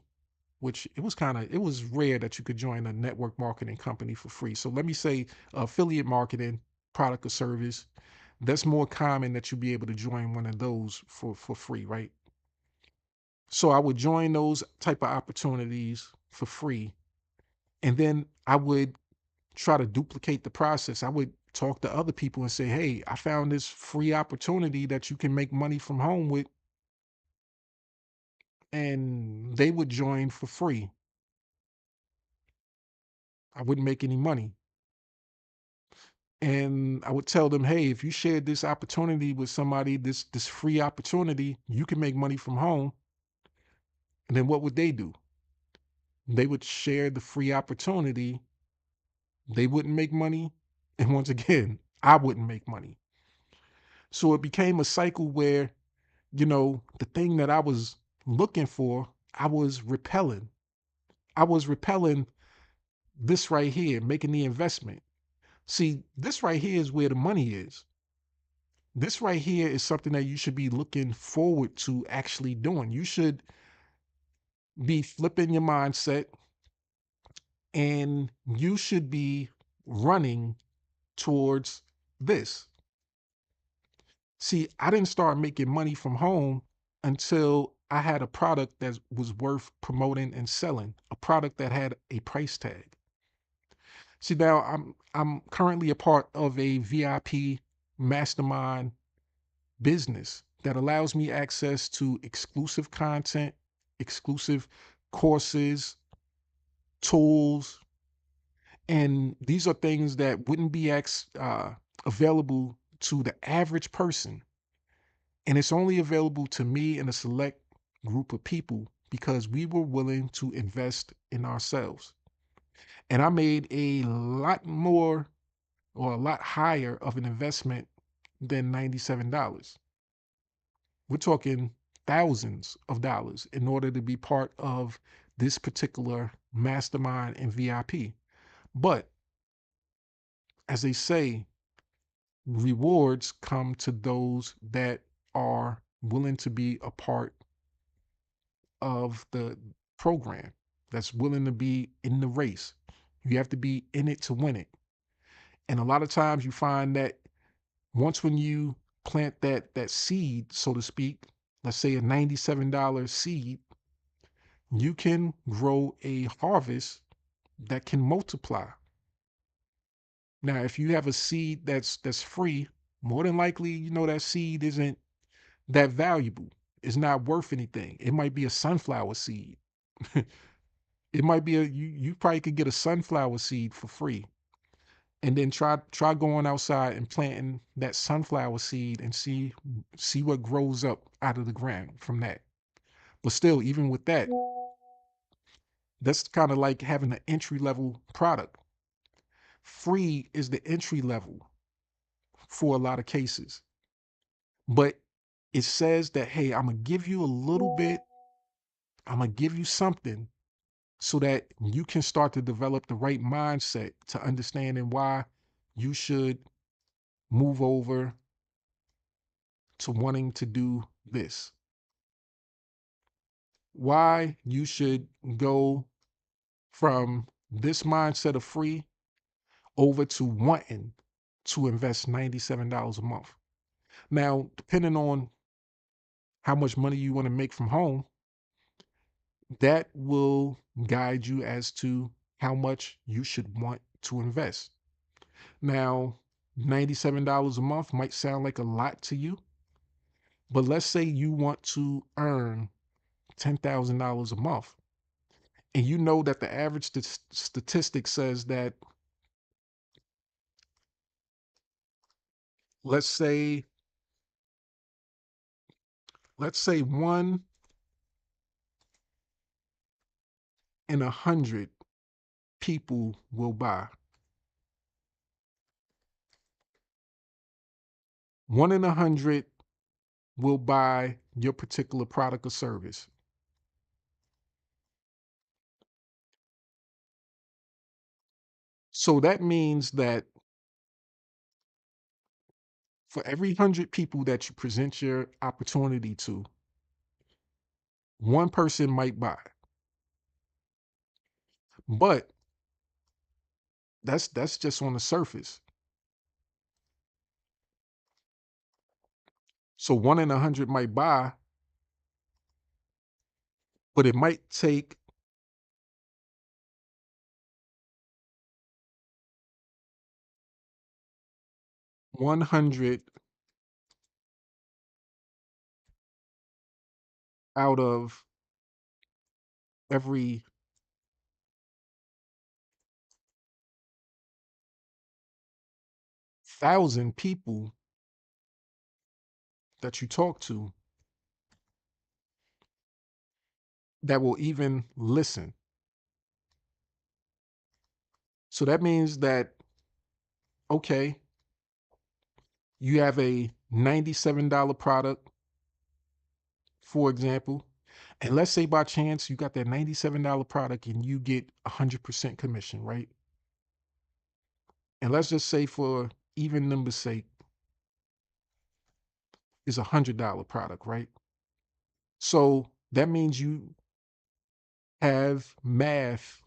which it was rare that you could join a network marketing company for free. So let me say affiliate marketing, product or service, that's more common that you be able to join one of those for free, right? So I would join those type of opportunities for free. And then I would try to duplicate the process. I would talk to other people and say, hey, I found this free opportunity that you can make money from home with. And they would join for free. I wouldn't make any money. And I would tell them, hey, if you shared this opportunity with somebody, this free opportunity, you can make money from home. And then what would they do? They would share the free opportunity. They wouldn't make money. And once again, I wouldn't make money. So it became a cycle where, the thing that I was looking for, I was repelling. I was repelling this right here, making the investment. See, this right here is where the money is. This right here is something that you should be looking forward to actually doing. You should be flipping your mindset and you should be running towards this. See, I didn't start making money from home until I had a product that was worth promoting and selling, a product that had a price tag. See, now I'm currently a part of a VIP mastermind business that allows me access to exclusive content, exclusive courses, tools, and these are things that wouldn't be available to the average person. And it's only available to me and a select group of people because we were willing to invest in ourselves. And I made a lot more or a lot higher of an investment than $97. We're talking thousands of dollars in order to be part of this particular mastermind and VIP. But as they say, rewards come to those that are willing to be a part of the program, that's willing to be in the race. You have to be in it to win it. And a lot of times you find that once when you plant that seed, so to speak, let's say a $97 seed, you can grow a harvest that can multiply. Now, if you have a seed that's free, more than likely, that seed isn't that valuable. It's not worth anything. It might be a sunflower seed. It might be you probably could get a sunflower seed for free. And then try going outside and planting that sunflower seed and see what grows up out of the ground from that. But still, even with that, that's kind of like having an entry level product. Free is the entry level for a lot of cases. But it says that, hey, I'm going to give you a little bit, I'm going to give you something so that you can start to develop the right mindset to understanding why you should move over to wanting to do this. Why you should go from this mindset of free over to wanting to invest $97 a month. Now, depending on how much money you want to make from home, that will guide you as to how much you should want to invest. Now, $97 a month might sound like a lot to you, but let's say you want to earn $10,000 a month, and you know that the average statistic says that, let's say, one in 100 people will buy. One in 100 will buy your particular product or service. So that means that for every 100 people that you present your opportunity to, one person might buy. But that's just on the surface. So one in 100 might buy, but it might take 100 out of every 1,000 people that you talk to that will even listen. So that means that, okay, you have a $97 product, for example, and let's say by chance you got that $97 product and you get 100% commission, right? And let's just say, for even numbers sake, it's $100 product, right? So that means you have math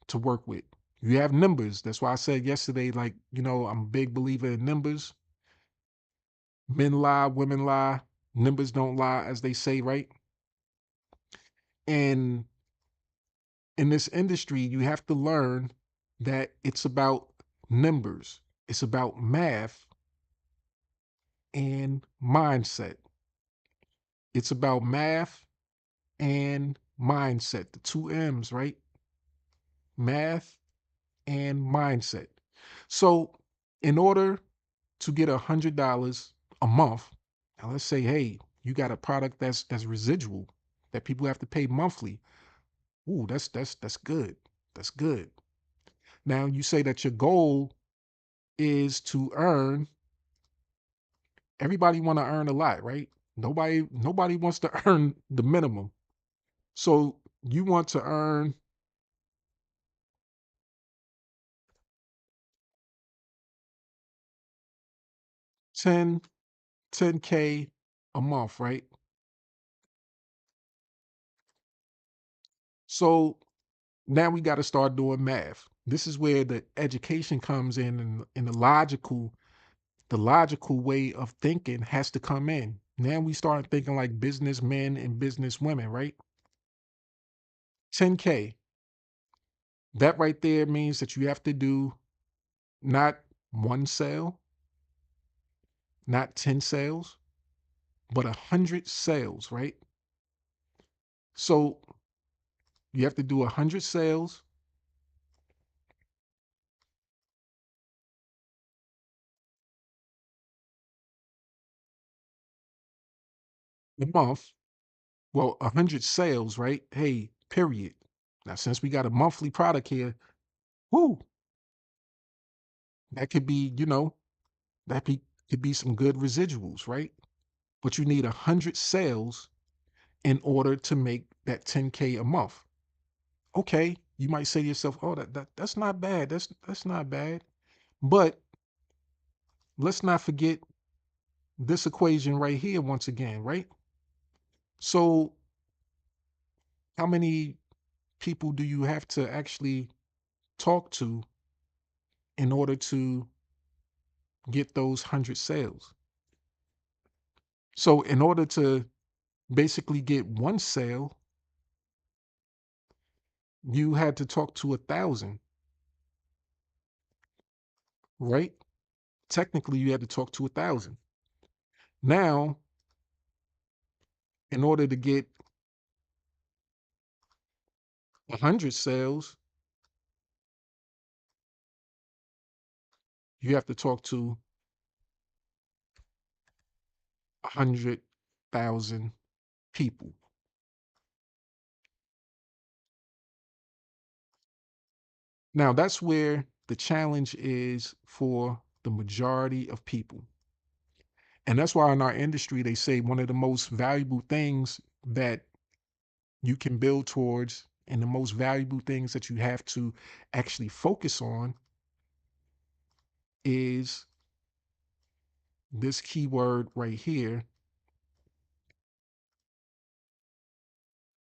to work with. You have numbers. That's why I said yesterday, like, I'm a big believer in numbers. Men lie, women lie, numbers don't lie, as they say, right? And in this industry, you have to learn that it's about numbers, it's about math and mindset. It's about math and mindset, the two M's, right? Math and mindset. So, in order to get $100 a month, now let's say, hey, you got a product that's residual that people have to pay monthly. Ooh, that's good. That's good. Now you say that your goal is to earn. Everybody want to earn a lot, right? Nobody wants to earn the minimum. So you want to earn 10 10K a month, right? So now we got to start doing math. This is where the education comes in, and the logical way of thinking has to come in. Now we start thinking like businessmen and businesswomen, right? 10K. That right there means that you have to do not one sale, not 10 sales, but 100 sales, right? So you have to do 100 sales a month. Well, 100 sales, right? Hey, period. Now, since we got a monthly product here, whoo, that could be, could be some good residuals, right? But you need 100 sales in order to make that 10K a month. Okay, you might say to yourself, "Oh, that's not bad. That's not bad." But let's not forget this equation right here once again, right? So, how many people do you have to actually talk to in order to get those 100 sales? So, in order to basically get one sale, you had to talk to 1,000, right? Technically, you had to talk to 1,000. Now, in order to get 100 sales, you have to talk to 100,000 people. Now, that's where the challenge is for the majority of people. And that's why in our industry, they say one of the most valuable things that you can build towards and the most valuable things that you have to actually focus on is this keyword right here,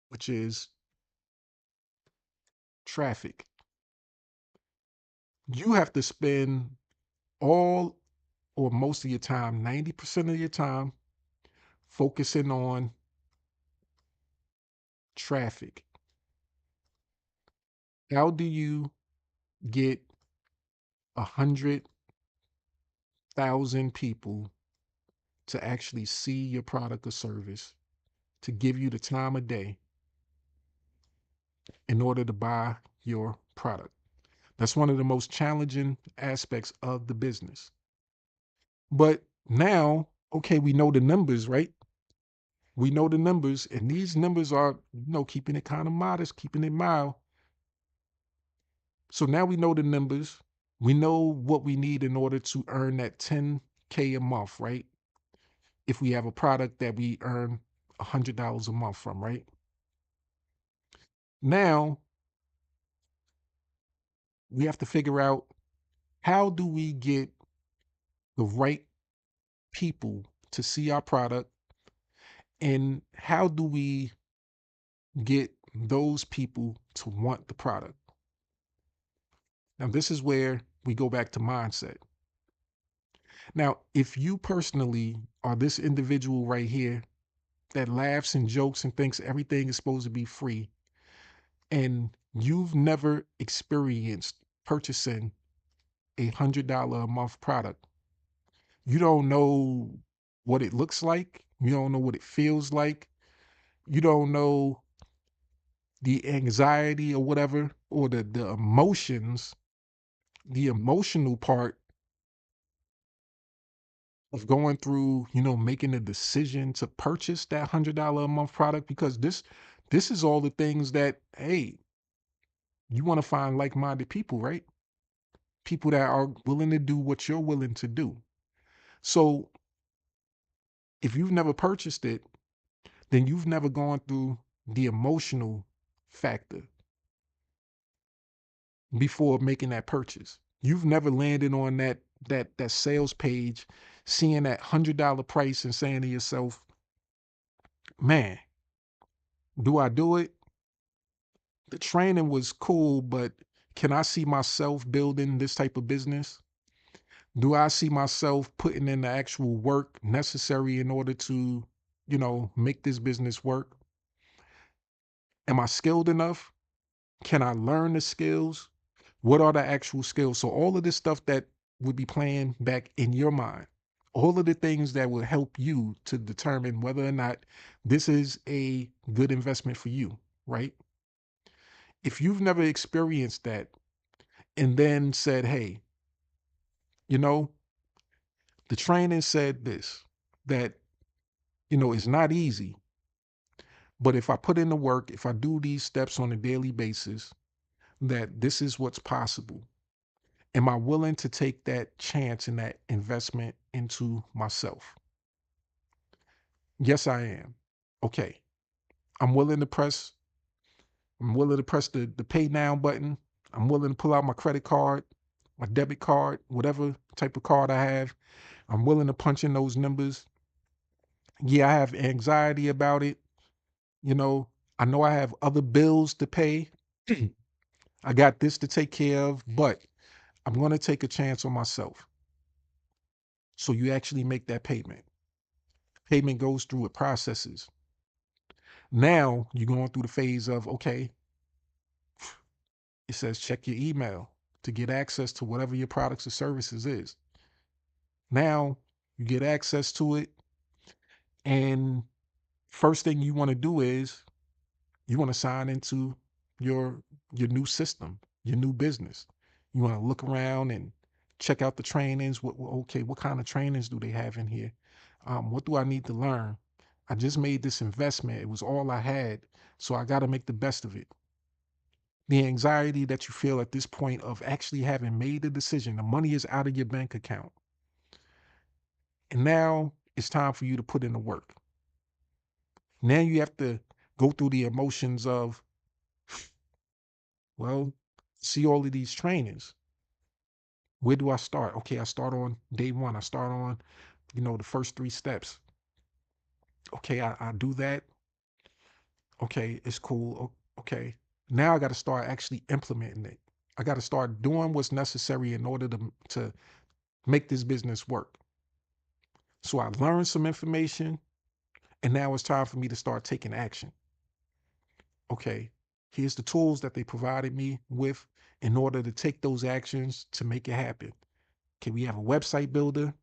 which is traffic. You have to spend all or most of your time, 90% of your time, focusing on traffic. How do you get 100,000 people to actually see your product or service, to give you the time of day in order to buy your product? That's one of the most challenging aspects of the business. But now, okay, we know the numbers, right? We know the numbers, and these numbers are, keeping it kind of modest, keeping it mild. So now we know the numbers. We know what we need in order to earn that 10K a month, right? If we have a product that we earn $100 a month from, right? Now we have to figure out, how do we get the right people to see our product, and how do we get those people to want the product? Now, this is where we go back to mindset. Now, if you personally are this individual right here that laughs and jokes and thinks everything is supposed to be free, and you've never experienced purchasing $100 a month product, you don't know what it looks like, you don't know what it feels like, you don't know the anxiety or whatever, or the emotions, the emotional part of going through, making a decision to purchase that $100 a month product, because this is all the things that, hey, you want to find like-minded people, right? People that are willing to do what you're willing to do. So if you've never purchased it, then you've never gone through the emotional factor before making that purchase. You've never landed on that sales page, seeing that $100 price and saying to yourself, man, do I do it? The training was cool, but can I see myself building this type of business? Do I see myself putting in the actual work necessary in order to, make this business work? Am I skilled enough? Can I learn the skills? What are the actual skills? So all of this stuff that would be playing back in your mind, all of the things that will help you to determine whether or not this is a good investment for you, right? If you've never experienced that and then said, hey, you know, the training said this, that, it's not easy, but if I put in the work, if I do these steps on a daily basis, that this is what's possible. Am I willing to take that chance and that investment into myself? Yes, I am. Okay. I'm willing to press the pay now button. I'm willing to pull out my credit card, my debit card, whatever type of card I have. I'm willing to punch in those numbers. Yeah, I have anxiety about it. I know I have other bills to pay. I got this to take care of, but I'm going to take a chance on myself. So you actually make that payment. Payment goes through, it processes. Now you're going through the phase of, okay, it says check your email to get access to whatever your products or services is. Now you get access to it, and first thing you want to do is you want to sign into your your new system, your new business. You want to look around and check out the trainings. Okay, what kind of trainings do they have in here? What do I need to learn? I just made this investment. It was all I had, so I got to make the best of it. The anxiety that you feel at this point of actually having made the decision, the money is out of your bank account. And now it's time for you to put in the work. Now you have to go through the emotions of, well, see all of these trainings. Where do I start? Okay, I start on day one. I start on, the first 3 steps. Okay, I do that. Okay, it's cool. Okay. Now I got to start actually implementing it. I got to start doing what's necessary in order to make this business work. So I learned some information, and now it's time for me to start taking action. Okay, here's the tools that they provided me with in order to take those actions to make it happen. Okay, we have a website builder.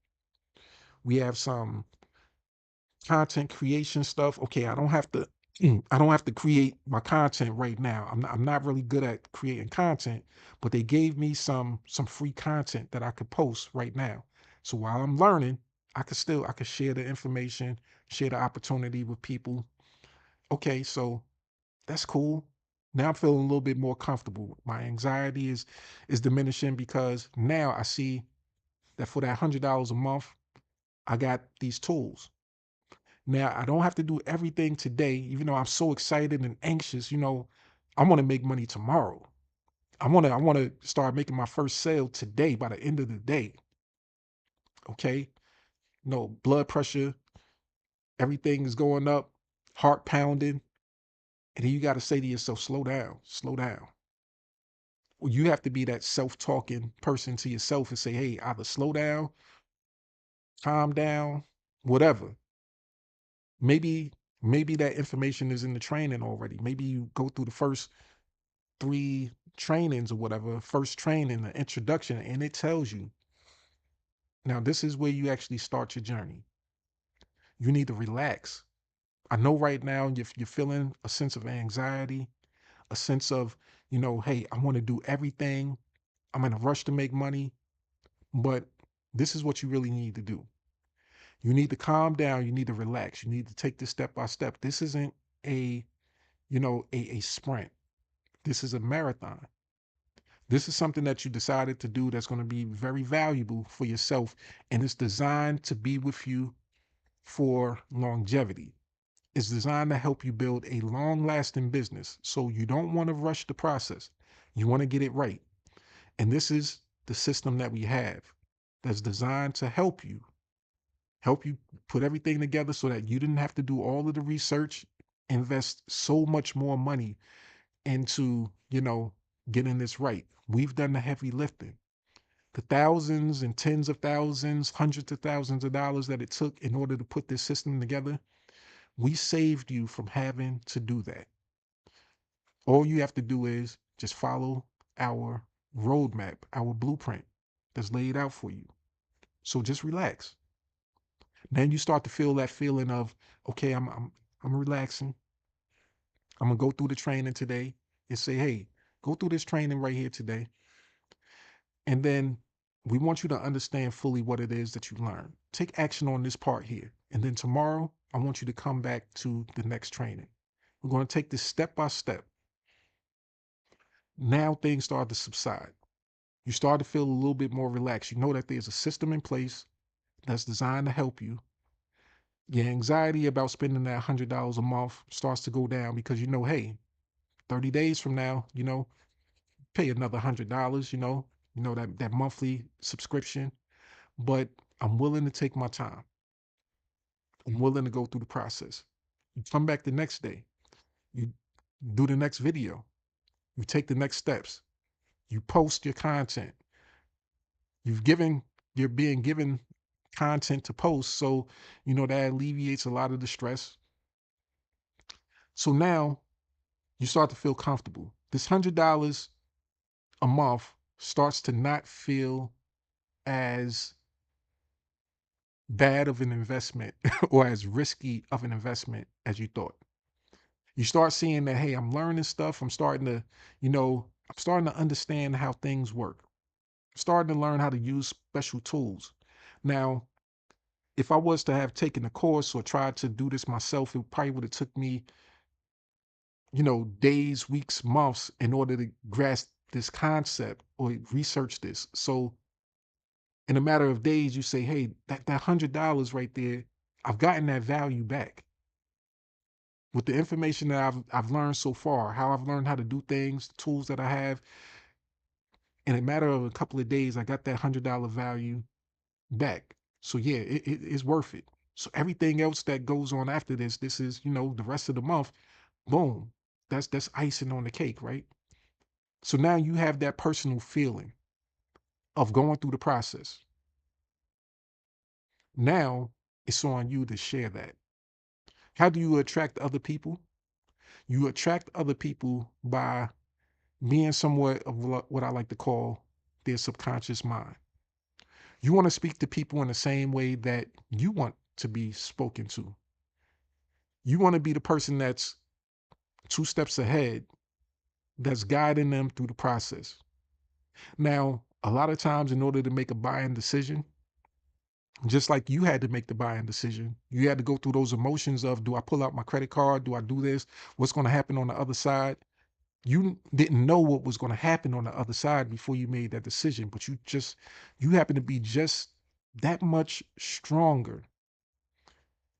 We have some content creation stuff. Okay, I don't have to I don't have to create my content right now. I'm not really good at creating content, but they gave me some free content that I could post right now. So while I'm learning, I could share the information, share the opportunity with people. Okay, so that's cool. Now I'm feeling a little bit more comfortable. My anxiety is diminishing because now I see that for that $100 a month, I got these tools. Now I don't have to do everything today, even though I'm so excited and anxious. I want to make money tomorrow. I want to start making my first sale today by the end of the day. Okay. No blood pressure, everything is going up, heart pounding. And then you got to say to yourself, slow down, slow down. Well, you have to be that self-talking person to yourself and say, hey, either slow down, calm down, whatever. Maybe that information is in the training already. Maybe you go through the first 3 trainings or whatever, first training, the introduction, and it tells you. Now, this is where you actually start your journey. You need to relax. I know right now you're feeling a sense of anxiety, a sense of, hey, I want to do everything. I'm in a rush to make money. But this is what you really need to do. You need to calm down. You need to relax. You need to take this step by step. This isn't a, a sprint. This is a marathon. This is something that you decided to do that's going to be very valuable for yourself, and it's designed to be with you for longevity. It's designed to help you build a long-lasting business. So you don't want to rush the process. You want to get it right. And this is the system that we have that's designed to help you put everything together so that you didn't have to do all of the research, invest so much more money into, getting this right. We've done the heavy lifting. The thousands and tens of thousands, hundreds of thousands of dollars that it took in order to put this system together, we saved you from having to do that. All you have to do is just follow our roadmap, our blueprint that's laid out for you. So just relax. Then you start to feel that feeling of, okay, I'm relaxing. I'm gonna go through the training today and say, hey, go through this training right here today. And then we want you to understand fully what it is that you learned. Take action on this part here. And then tomorrow, I want you to come back to the next training. We're going to take this step by step. Now things start to subside. You start to feel a little bit more relaxed. You know that there's a system in place that's designed to help you. Your anxiety about spending that $100 a month starts to go down because hey, 30 days from now, pay another $100, that monthly subscription. But I'm willing to take my time. I'm willing to go through the process. You come back the next day, you do the next video, you take the next steps, you post your content. You're being given content to post. So, that alleviates a lot of the stress. So now you start to feel comfortable. This $100 a month starts to not feel as bad of an investment or as risky of an investment as you thought. You start seeing that, hey, I'm learning stuff. I'm starting to understand how things work. I'm starting to learn how to use special tools. Now, if I was to have taken a course or tried to do this myself, it probably would have took me, days, weeks, months in order to grasp this concept or research this. So in a matter of days, you say, hey, that $100 right there, I've gotten that value back. With the information that I've learned so far, how I've learned how to do things, the tools that I have, in a matter of a couple of days, I got that $100 value back. So yeah, it's worth it. So everything else that goes on after this is, the rest of the month, boom, that's icing on the cake, right? So now you have that personal feeling of going through the process. Now it's on you to share that. How do you attract other people? You attract other people by being somewhat of what I like to call their subconscious mind. You want to speak to people in the same way that you want to be spoken to. You want to be the person that's 2 steps ahead, that's guiding them through the process. Now, a lot of times, in order to make a buying decision, just like you had to make the buying decision, you had to go through those emotions of, do I pull out my credit card? Do I do this? What's going to happen on the other side? You didn't know what was going to happen on the other side before you made that decision, but you happen to be just that much stronger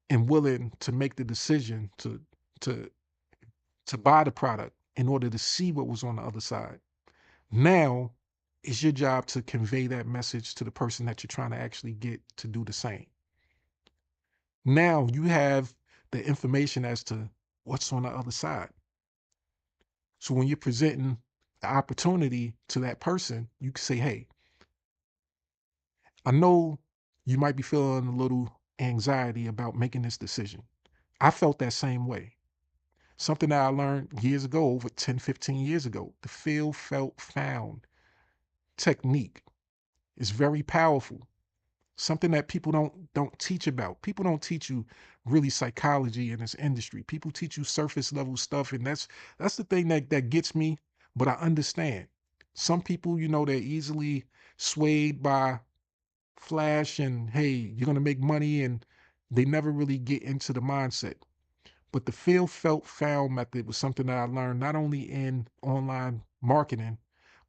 and willing to make the decision to to buy the product in order to see what was on the other side. Now it's your job to convey that message to the person that you're trying to actually get to do the same. Now you have the information as to what's on the other side. So when you're presenting the opportunity to that person, you can say, hey, I know you might be feeling a little anxiety about making this decision. I felt that same way. Something that I learned years ago, over 10, 15 years ago, the feel, felt, found technique is very powerful. Something that people don't teach about. People don't teach you really psychology in this industry. People teach you surface level stuff, and that's the thing that gets me. But I understand. Some people, they're easily swayed by flash and, hey, you're gonna make money, and they never really get into the mindset. But the feel, felt, found method was something that I learned not only in online marketing,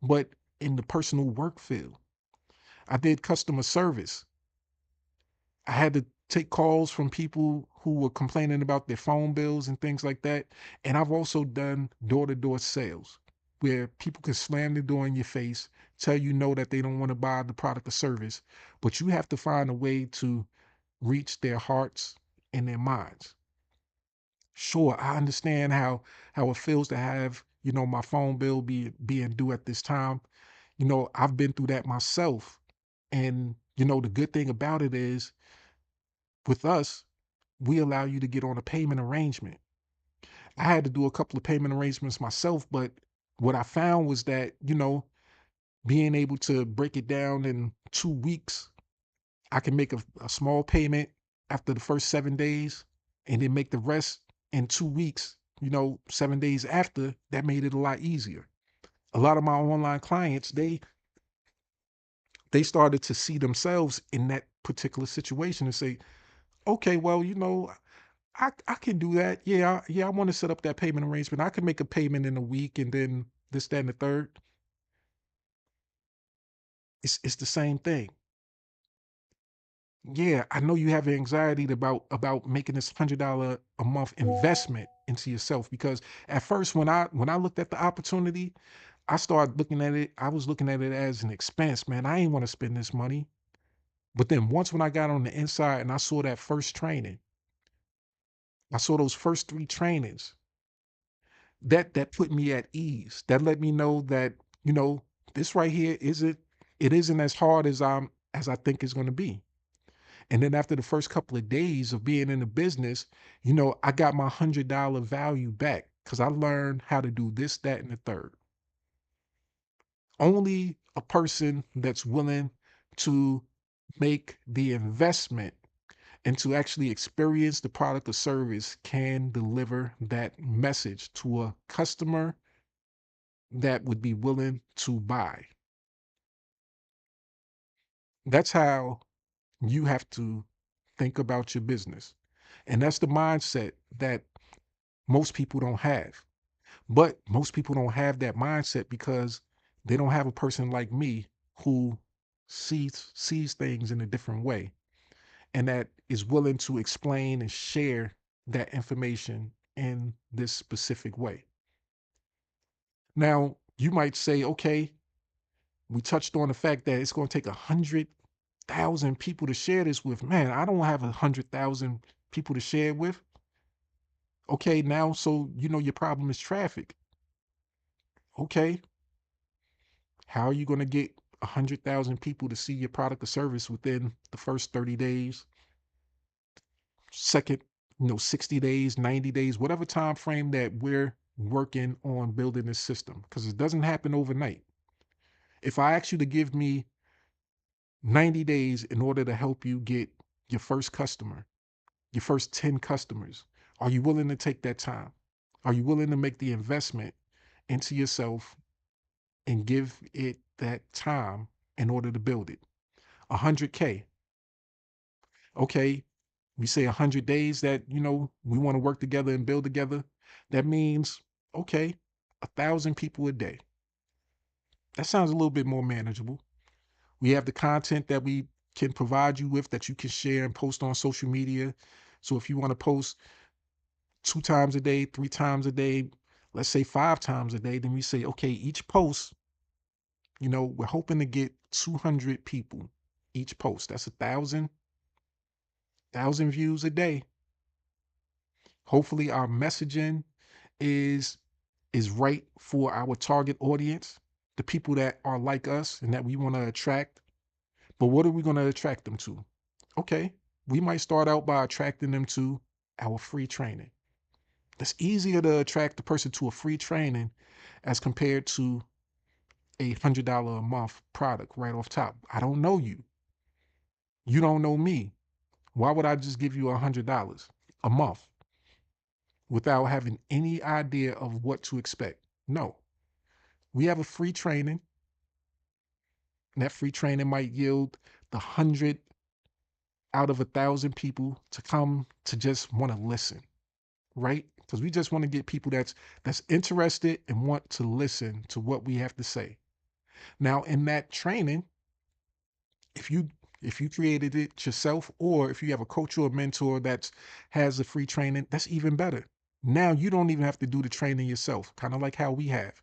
but in the personal work field. I did customer service. I had to take calls from people who were complaining about their phone bills and things like that. And I've also done door-to-door sales where people can slam the door in your face, tell you no, that they don't want to buy the product or service, but you have to find a way to reach their hearts and their minds. Sure, I understand how it feels to have, my phone bill being due at this time. I've been through that myself. And, the good thing about it is, with us, we allow you to get on a payment arrangement. I had to do a couple of payment arrangements myself, but what I found was that, being able to break it down in 2 weeks, I can make a small payment after the first 7 days and then make the rest in 2 weeks, 7 days after. That made it a lot easier. A lot of my online clients, they started to see themselves in that particular situation and say, okay, well, I can do that. Yeah, I want to set up that payment arrangement. I can make a payment in a week and then this, that, and the third. It's the same thing. Yeah, I know you have anxiety about making this $100 a month investment into yourself, because at first when I looked at the opportunity, I started looking at it. I was looking at it as an expense, man. I ain't want to spend this money. But then once when I got on the inside and I saw that first training, I saw those first 3 trainings, that put me at ease. That let me know that, this right here isn't as hard as I think it's going to be. And then after the first couple of days of being in the business, I got my $100 value back because I learned how to do this, that, and the third. Only a person that's willing to make the investment and to actually experience the product or service can deliver that message to a customer that would be willing to buy. That's how you have to think about your business. And that's the mindset that most people don't have. But most people don't have that mindset because they don't have a person like me who sees things in a different way and that is willing to explain and share that information in this specific way. Now, you might say, okay, we touched on the fact that it's going to take 100,000 people to share this with. Man, I don't have 100,000 people to share with. Okay, now, so your problem is traffic. Okay, how are you going to get 100,000 people to see your product or service within the first 30 days, second, 60 days, 90 days, whatever time frame that we're working on building this system? Because it doesn't happen overnight. If I ask you to give me 90 days in order to help you get your first customer, your first 10 customers, are you willing to take that time? Are you willing to make the investment into yourself and give it that time in order to build it? 100K. Okay, we say 100 days that, we want to work together and build together. That means, okay, 1,000 people a day. That sounds a little bit more manageable. We have the content that we can provide you with that you can share and post on social media. So if you want to post 2 times a day, 3 times a day, let's say 5 times a day, then we say, okay, each post, we're hoping to get 200 people each post. That's 1,000 views a day. Hopefully our messaging is right for our target audience, the people that are like us and that we want to attract. But what are we going to attract them to? Okay, we might start out by attracting them to our free training. It's easier to attract the person to a free training as compared to a $100 a month product right off top. I don't know you. You don't know me. Why would I just give you $100 a month without having any idea of what to expect? No. We have a free training. And that free training might yield the 100 out of 1,000 people to come to just want to listen, right? Because we just want to get people that's interested and want to listen to what we have to say. Now, in that training, if you created it yourself, or if you have a coach or a mentor that has a free training, that's even better. Now you don't even have to do the training yourself, kind of like how we have.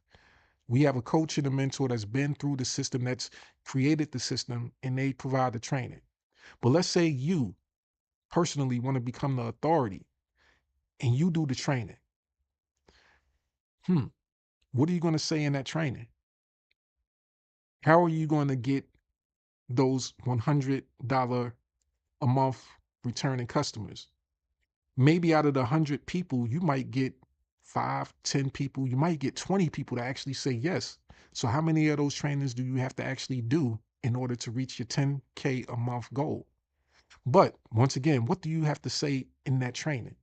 We have a coach and a mentor that's been through the system, that's created the system, and they provide the training. But let's say you personally want to become the authority and you do the training. What are you going to say in that training? How are you going to get those $100 a month returning customers? Maybe out of the 100 people, you might get 5, 10 people, you might get 20 people to actually say yes. So how many of those trainings do you have to actually do in order to reach your 10K a month goal? But once again, what do you have to say in that training?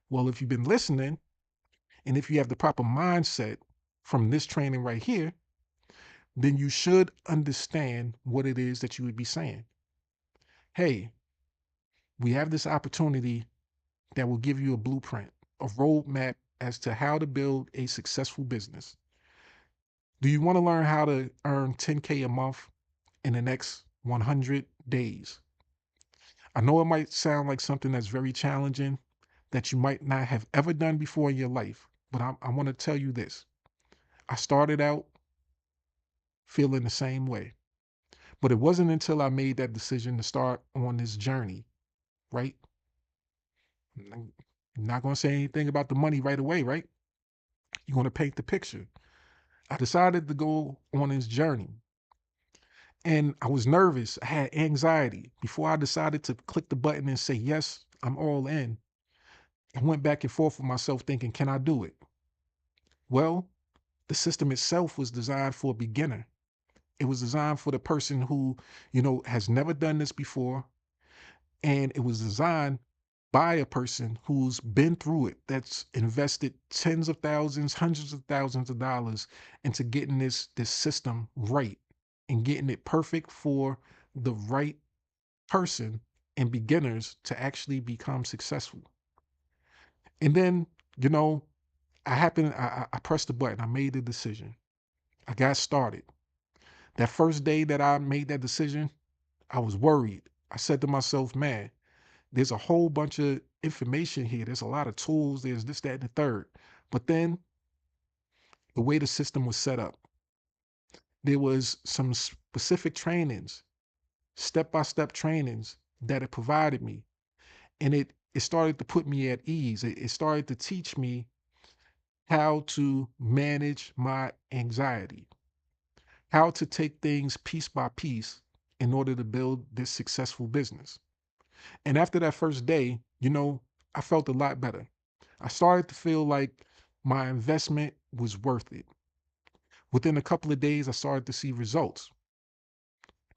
Well, if you've been listening, and if you have the proper mindset from this training right here, then you should understand what it is that you would be saying. Hey, we have this opportunity that will give you a blueprint, a roadmap as to how to build a successful business. Do you want to learn how to earn 10K a month in the next 100 days? I know it might sound like something that's very challenging, that you might not have ever done before in your life, but I want to tell you this. I started out feeling the same way, but it wasn't until I made that decision to start on this journey, right? I'm not going to say anything about the money right away, right? You're going to paint the picture. I decided to go on this journey. And I was nervous. I had anxiety. Before I decided to click the button and say, yes, I'm all in, I went back and forth with myself thinking, can I do it? Well, the system itself was designed for a beginner. It was designed for the person who, has never done this before. And it was designed by a person who's been through it, that's invested tens of thousands, hundreds of thousands of dollars into getting this system right and getting it perfect for the right person and beginners to actually become successful. And then, you know, I pressed the button, I made the decision. I got started. That first day that I made that decision, I was worried. I said to myself, man, there's a whole bunch of information here. There's a lot of tools. There's this, that, and the third. But then the way the system was set up, there was some specific trainings, step-by-step trainings that it provided me. And it started to put me at ease. It started to teach me how to manage my anxiety, how to take things piece by piece in order to build this successful business. And after that first day, I felt a lot better. I started to feel like my investment was worth it. Within a couple of days, I started to see results.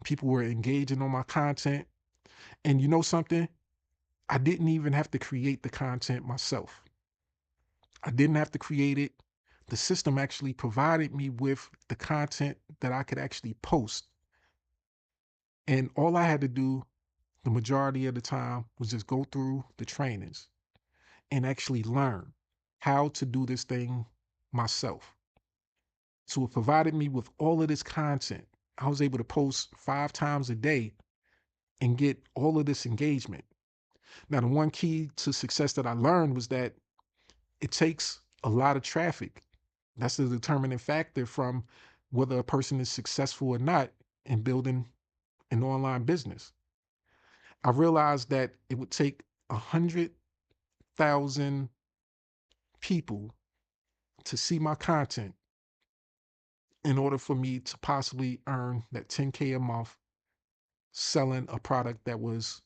People were engaging on my content. And you know something? I didn't even have to create the content myself. I didn't have to create it. The system actually provided me with the content that I could actually post. And all I had to do the majority of the time was just go through the trainings and actually learn how to do this thing myself. So it provided me with all of this content. I was able to post 5 times a day and get all of this engagement. Now, the one key to success that I learned was that it takes a lot of traffic. That's the determining factor from whether a person is successful or not in building an online business. I realized that it would take 100,000 people to see my content in order for me to possibly earn that 10K a month selling a product that was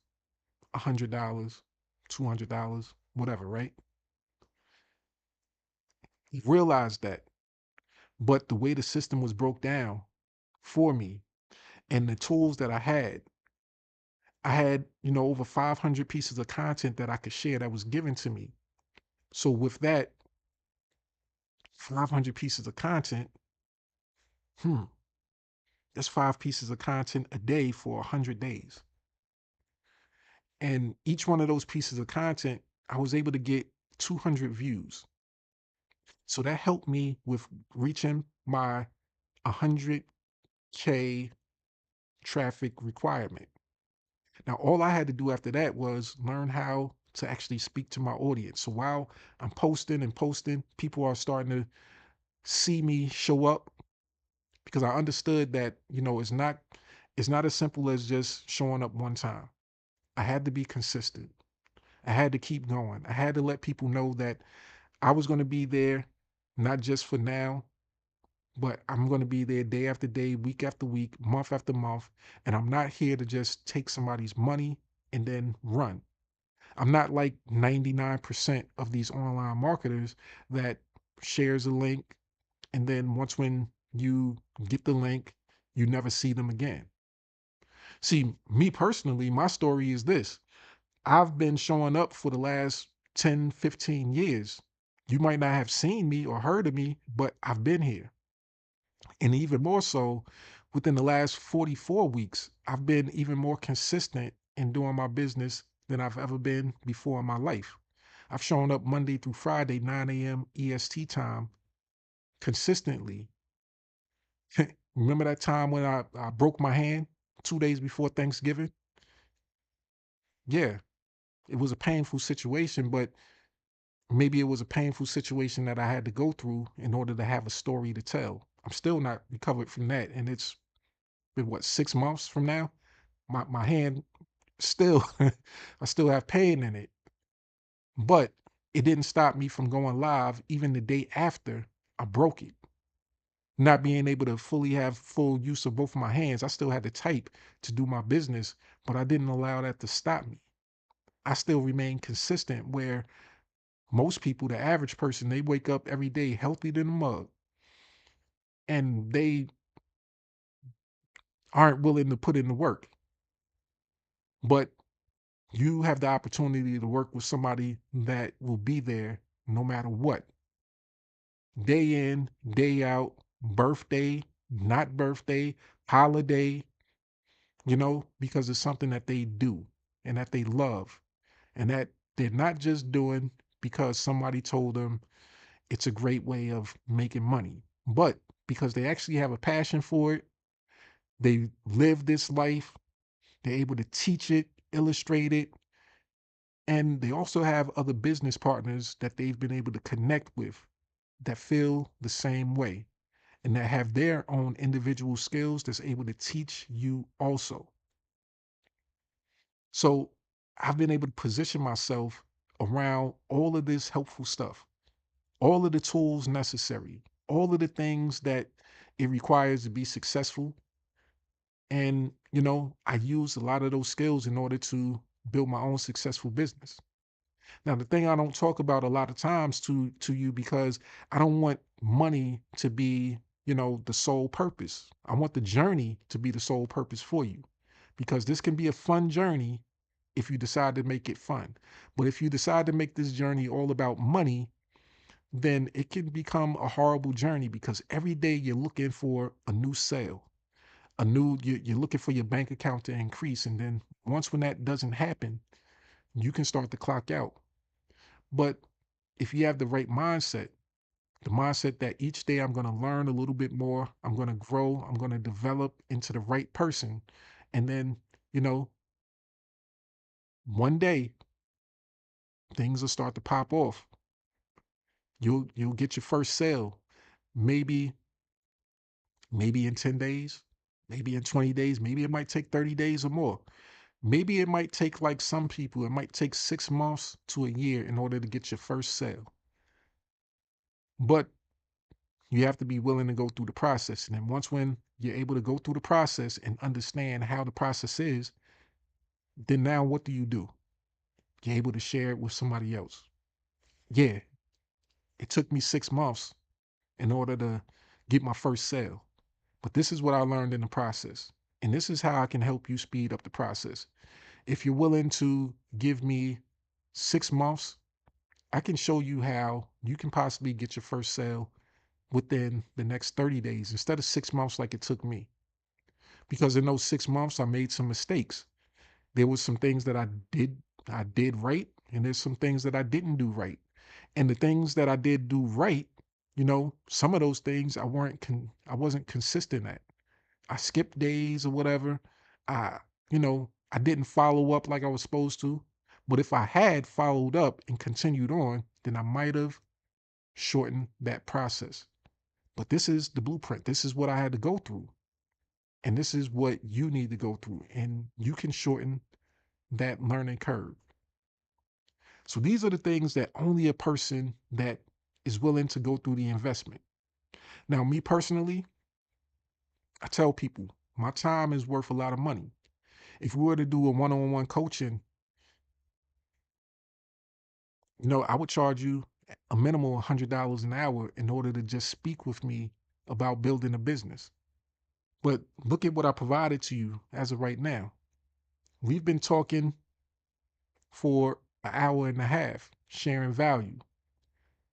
$100, $200, whatever, right? He realized that. But the way the system was broke down for me and the tools that I had, over 500 pieces of content that I could share that was given to me. So with that 500 pieces of content, that's 5 pieces of content a day for 100 days. And each one of those pieces of content, I was able to get 200 views. So that helped me with reaching my 100K traffic requirement. Now, all I had to do after that was learn how to actually speak to my audience. So while I'm posting and posting, people are starting to see me show up because I understood that, it's not as simple as just showing up one time. I had to be consistent. I had to keep going. I had to let people know that I was going to be there, not just for now, but I'm going to be there day after day, week after week, month after month. And I'm not here to just take somebody's money and then run. I'm not like 99% of these online marketers that shares a link. And then when you get the link, you never see them again. See, me personally, my story is this. I've been showing up for the last 10, 15 years. You might not have seen me or heard of me, but I've been here. And even more so, within the last 44 weeks, I've been even more consistent in doing my business than I've ever been before in my life. I've shown up Monday through Friday, 9 a.m. EST time, consistently. Remember that time when I broke my hand 2 days before Thanksgiving? Yeah, it was a painful situation, but maybe it was a painful situation that I had to go through in order to have a story to tell. I'm still not recovered from that. And it's been, what, 6 months from now? My hand still, I still have pain in it. But it didn't stop me from going live even the day after I broke it. not being able to fully have full use of both of my hands. I still had to type to do my business, but I didn't allow that to stop me. I still remain consistent where most people, the average person, they wake up every day healthy than a mug and they aren't willing to put in the work. But you have the opportunity to work with somebody that will be there no matter what. Day in, day out, birthday, not birthday, holiday, because it's something that they do and that they love and that they're not just doing because somebody told them it's a great way of making money, but because they actually have a passion for it. They live this life, they're able to teach it, illustrate it, and they also have other business partners that they've been able to connect with that feel the same way and that have their own individual skills that's able to teach you also. So I've been able to position myself around all of this helpful stuff, all of the tools necessary, all of the things that it requires to be successful. And, I use a lot of those skills in order to build my own successful business. Now, the thing I don't talk about a lot of times to you because I don't want money to be, the sole purpose. I want the journey to be the sole purpose for you because this can be a fun journey if you decide to make it fun. But if you decide to make this journey all about money, then it can become a horrible journey because every day you're looking for a new sale, you're looking for your bank account to increase. And then once when that doesn't happen, you can start to clock out. But if you have the right mindset, the mindset that each day I'm going to learn a little bit more, I'm going to grow, I'm going to develop into the right person. And then, you know, one day things will start to pop off. You'll get your first sale, maybe maybe in 10 days, maybe in 20 days, maybe it might take 30 days or more. Maybe it might take, like some people, it might take 6 months to a year in order to get your first sale. But you have to be willing to go through the process. And then once when you're able to go through the process and understand how the process is, then now what do? You're able to share it with somebody else. Yeah, it took me 6 months in order to get my first sale. But this is what I learned in the process. And this is how I can help you speed up the process. If you're willing to give me 6 months, I can show you how you can possibly get your first sale within the next 30 days instead of 6 months like it took me. Because in those 6 months, I made some mistakes. There was some things that I did right, and there's some things that I didn't do right. And the things that I did do right, some of those things I wasn't consistent at. I skipped days or whatever. I didn't follow up like I was supposed to. But if I had followed up and continued on, then I might have shortened that process. But this is the blueprint. This is what I had to go through. And this is what you need to go through. And you can shorten that learning curve. So these are the things that only a person that is willing to go through the investment. Now, me personally, I tell people my time is worth a lot of money. If we were to do a one-on-one coaching, I would charge you a minimum of $100 an hour in order to just speak with me about building a business. But look at what I provided to you as of right now. We've been talking for an hour and a half, sharing value.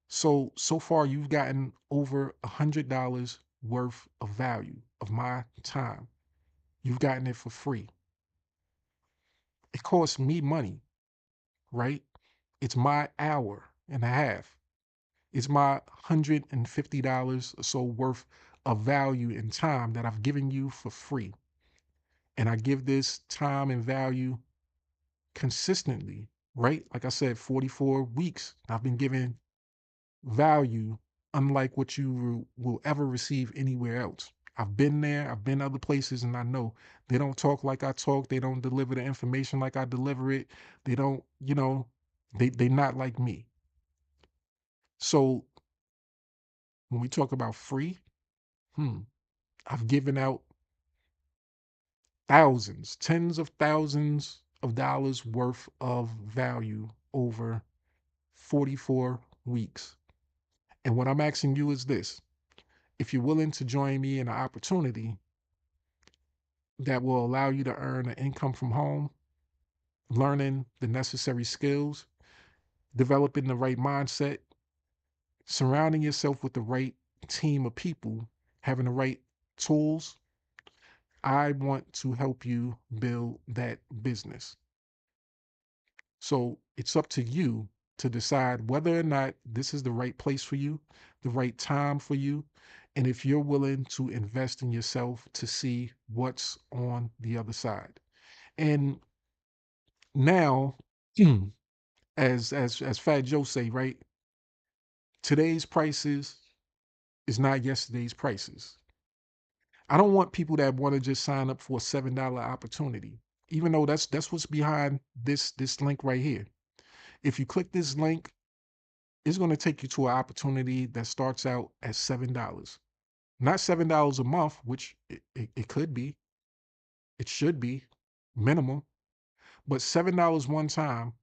So far you've gotten over $100 worth of value of my time. You've gotten it for free. It costs me money, right? It's my hour and a half. It's my $150 or so worth of value and time that I've given you for free. And I give this time and value consistently, right? Like I said, 44 weeks. I've been giving value unlike what you will ever receive anywhere else. I've been there, I've been other places, and I know they don't talk like I talk. They don't deliver the information like I deliver it. They don't, they not like me. So when we talk about free, I've given out thousands, tens of thousands of dollars worth of value over 44 weeks. And what I'm asking you is this: if you're willing to join me in an opportunity that will allow you to earn an income from home, learning the necessary skills, developing the right mindset, surrounding yourself with the right team of people, having the right tools, I want to help you build that business. So it's up to you to decide whether or not this is the right place for you, the right time for you, and if you're willing to invest in yourself to see what's on the other side. And now, as Fat Joe say, right? Today's prices is not yesterday's prices. I don't want people that want to just sign up for a $7 opportunity, even though that's what's behind this link right here. If you click this link, it's going to take you to an opportunity that starts out at $7. Not $7 a month, which it could be, it should be minimum, but $7 one time,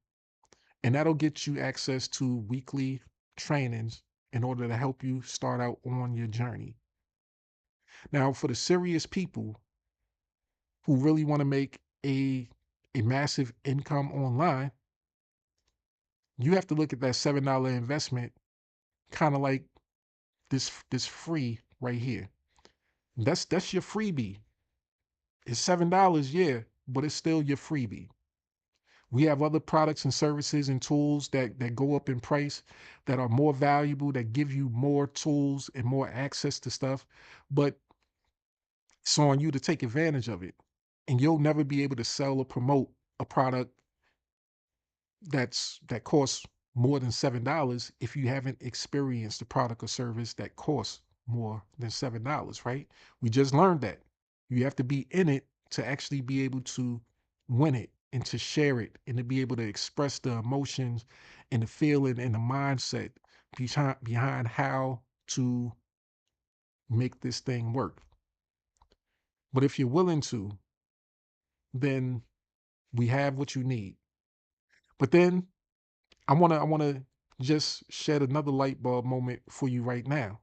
and that'll get you access to weekly trainings in order to help you start out on your journey. Now, for the serious people who really want to make a massive income online, you have to look at that $7 investment kind of like this free right here. That's your freebie. It's $7, yeah, but it's still your freebie. We have other products and services and tools that go up in price that are more valuable, that give you more tools and more access to stuff, but it's on you to take advantage of it. And you'll never be able to sell or promote a product that costs more than $7 if you haven't experienced a product or service that costs more than $7, right? We just learned that. You have to be in it to actually be able to win it and to share it and to be able to express the emotions and the feeling and the mindset behind how to make this thing work. But if you're willing to, then we have what you need. But then I wanna just shed another light bulb moment for you right now.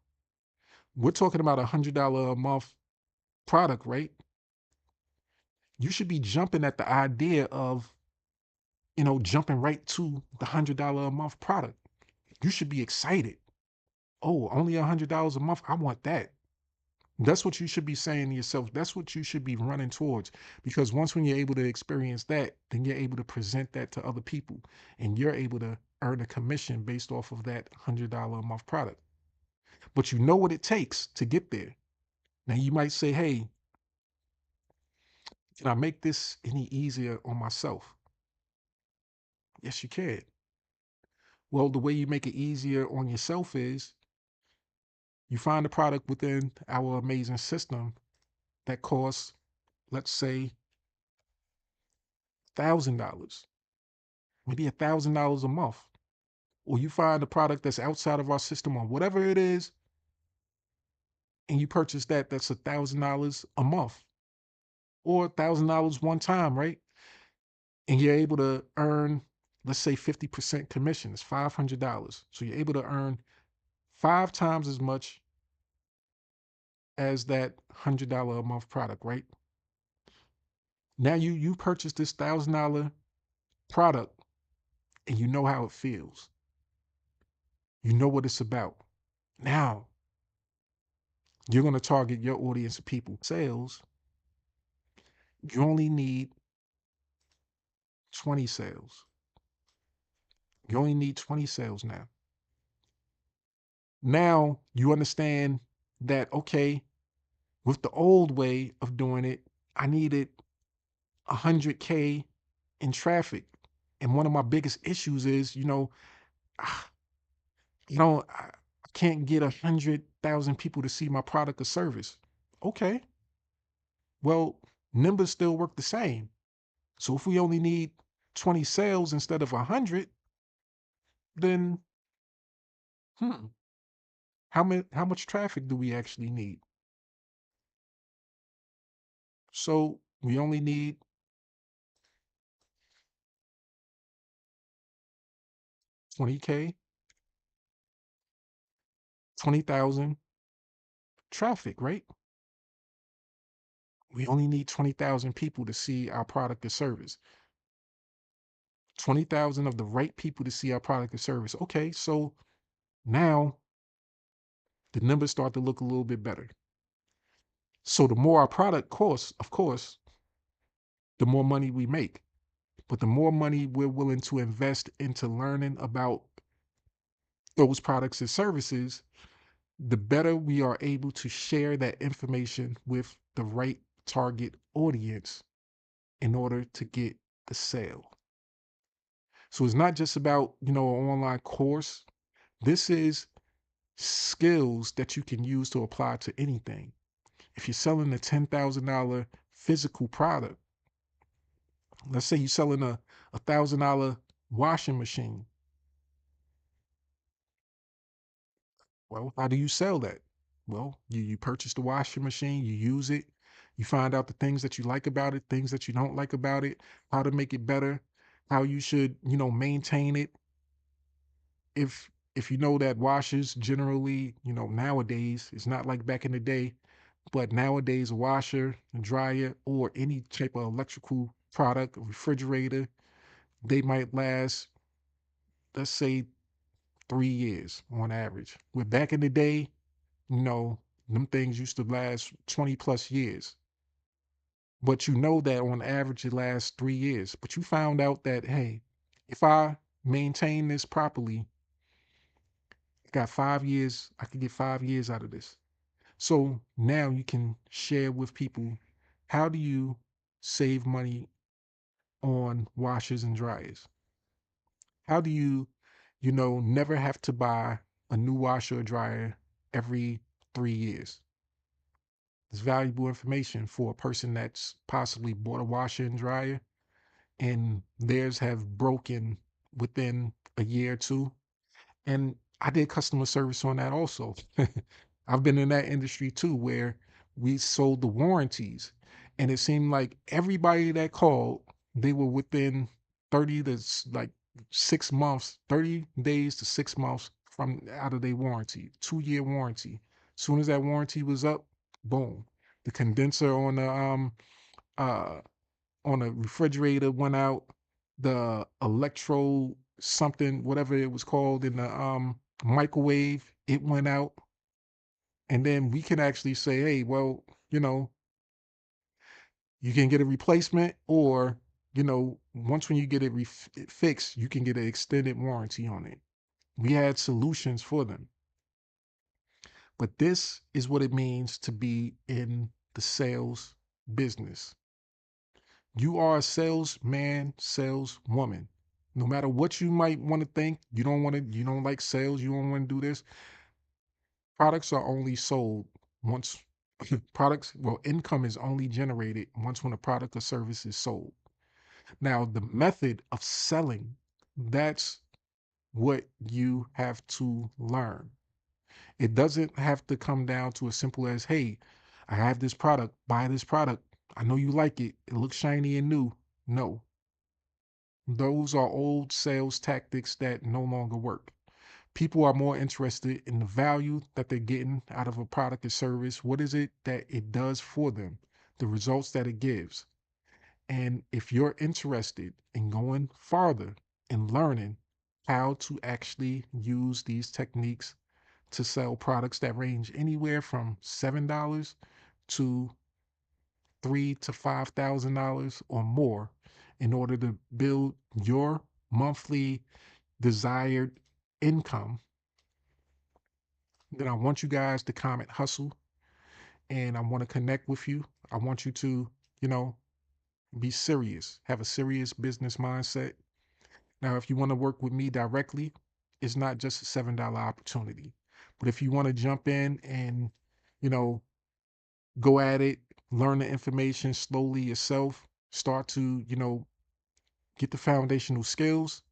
We're talking about $100 a month product, right? You should be jumping at the idea of, jumping right to the $100 a month product. You should be excited. Oh, only $100 a month. I want that. That's what you should be saying to yourself. That's what you should be running towards. Because once when you're able to experience that, then you're able to present that to other people. And you're able to earn a commission based off of that $100 a month product. But you know what it takes to get there. Now you might say, hey, can I make this any easier on myself? Yes, you can. Well, the way you make it easier on yourself is you find a product within our amazing system that costs, let's say, $1,000, maybe $1,000 a month. Or you find a product that's outside of our system or whatever it is, and you purchase that's $1,000 a month or $1,000 one time, right? And you're able to earn, let's say, 50% commission. It's $500. So you're able to earn 5 times as much as that $100 a month product, right? Now you purchase this $1,000 product and you know how it feels. You know what it's about. Now you're going to target your audience of people. Sales, you only need 20 sales. You only need 20 sales now. Now you understand that, okay, with the old way of doing it, I needed 100K in traffic. And one of my biggest issues is, ah, I can't get 100,000 people to see my product or service. Okay, well, numbers still work the same. So if we only need 20 sales instead of 100, then how much traffic do we actually need? So we only need 20K, 20,000 traffic, right? We only need 20,000 people to see our product or service. 20,000 of the right people to see our product or service. Okay, so now the numbers start to look a little bit better. So the more our product costs, of course, the more money we make. But the more money we're willing to invest into learning about those products and services, the better we are able to share that information with the right target audience in order to get the sale. So it's not just about, an online course. This is skills that you can use to apply to anything. If you're selling a $10,000 physical product, let's say you're selling a $1,000 washing machine. Well, how do you sell that? Well, you purchase the washing machine, you use it, you find out the things that you like about it, things that you don't like about it, how to make it better, how you should, maintain it. If you know that washers generally, nowadays, it's not like back in the day, but nowadays a washer, a dryer, or any type of electrical product, a refrigerator, they might last, let's say, 3 years on average. Where back in the day, them things used to last 20 plus years. But you know that on average it lasts 3 years. But you found out that, hey, if I maintain this properly, I got 5 years, I could get 5 years out of this. So now you can share with people, how do you save money on washers and dryers? How do you, never have to buy a new washer or dryer every 3 years? It's valuable information for a person that's possibly bought a washer and dryer and theirs have broken within a year or two. And I did customer service on that also. I've been in that industry too, where we sold the warranties. And it seemed like everybody that called, they were within 30 to 6 months, 30 days to 6 months from out of their warranty, 2 year warranty. Soon as that warranty was up, boom. The condenser uh on a refrigerator went out, the electro something, whatever it was called in the microwave, it went out. And then we can actually say, hey, well, you can get a replacement, or, once when you get it fixed, you can get an extended warranty on it. We had solutions for them. But this is what it means to be in the sales business. You are a salesman, saleswoman. No matter what you might want to think, you don't like sales, you don't want to do this. Products are only sold once income is only generated once when a product or service is sold. Now, the method of selling, that's what you have to learn. It doesn't have to come down to as simple as, hey, I have this product, buy this product. I know you like it. It looks shiny and new. No, those are old sales tactics that no longer work. People are more interested in the value that they're getting out of a product or service. What is it that it does for them? The results that it gives. And if you're interested in going farther and learning how to actually use these techniques to sell products that range anywhere from $7 to $3,000 to $5,000 or more, in order to build your monthly desired income, then I want you guys to comment hustle, and I want to connect with you. I want you to, you know, be serious, have a serious business mindset. Now, if you want to work with me directly, it's not just a $7 opportunity. But if you want to jump in and, you know, go at it, learn the information slowly yourself, start to, get the foundational skills,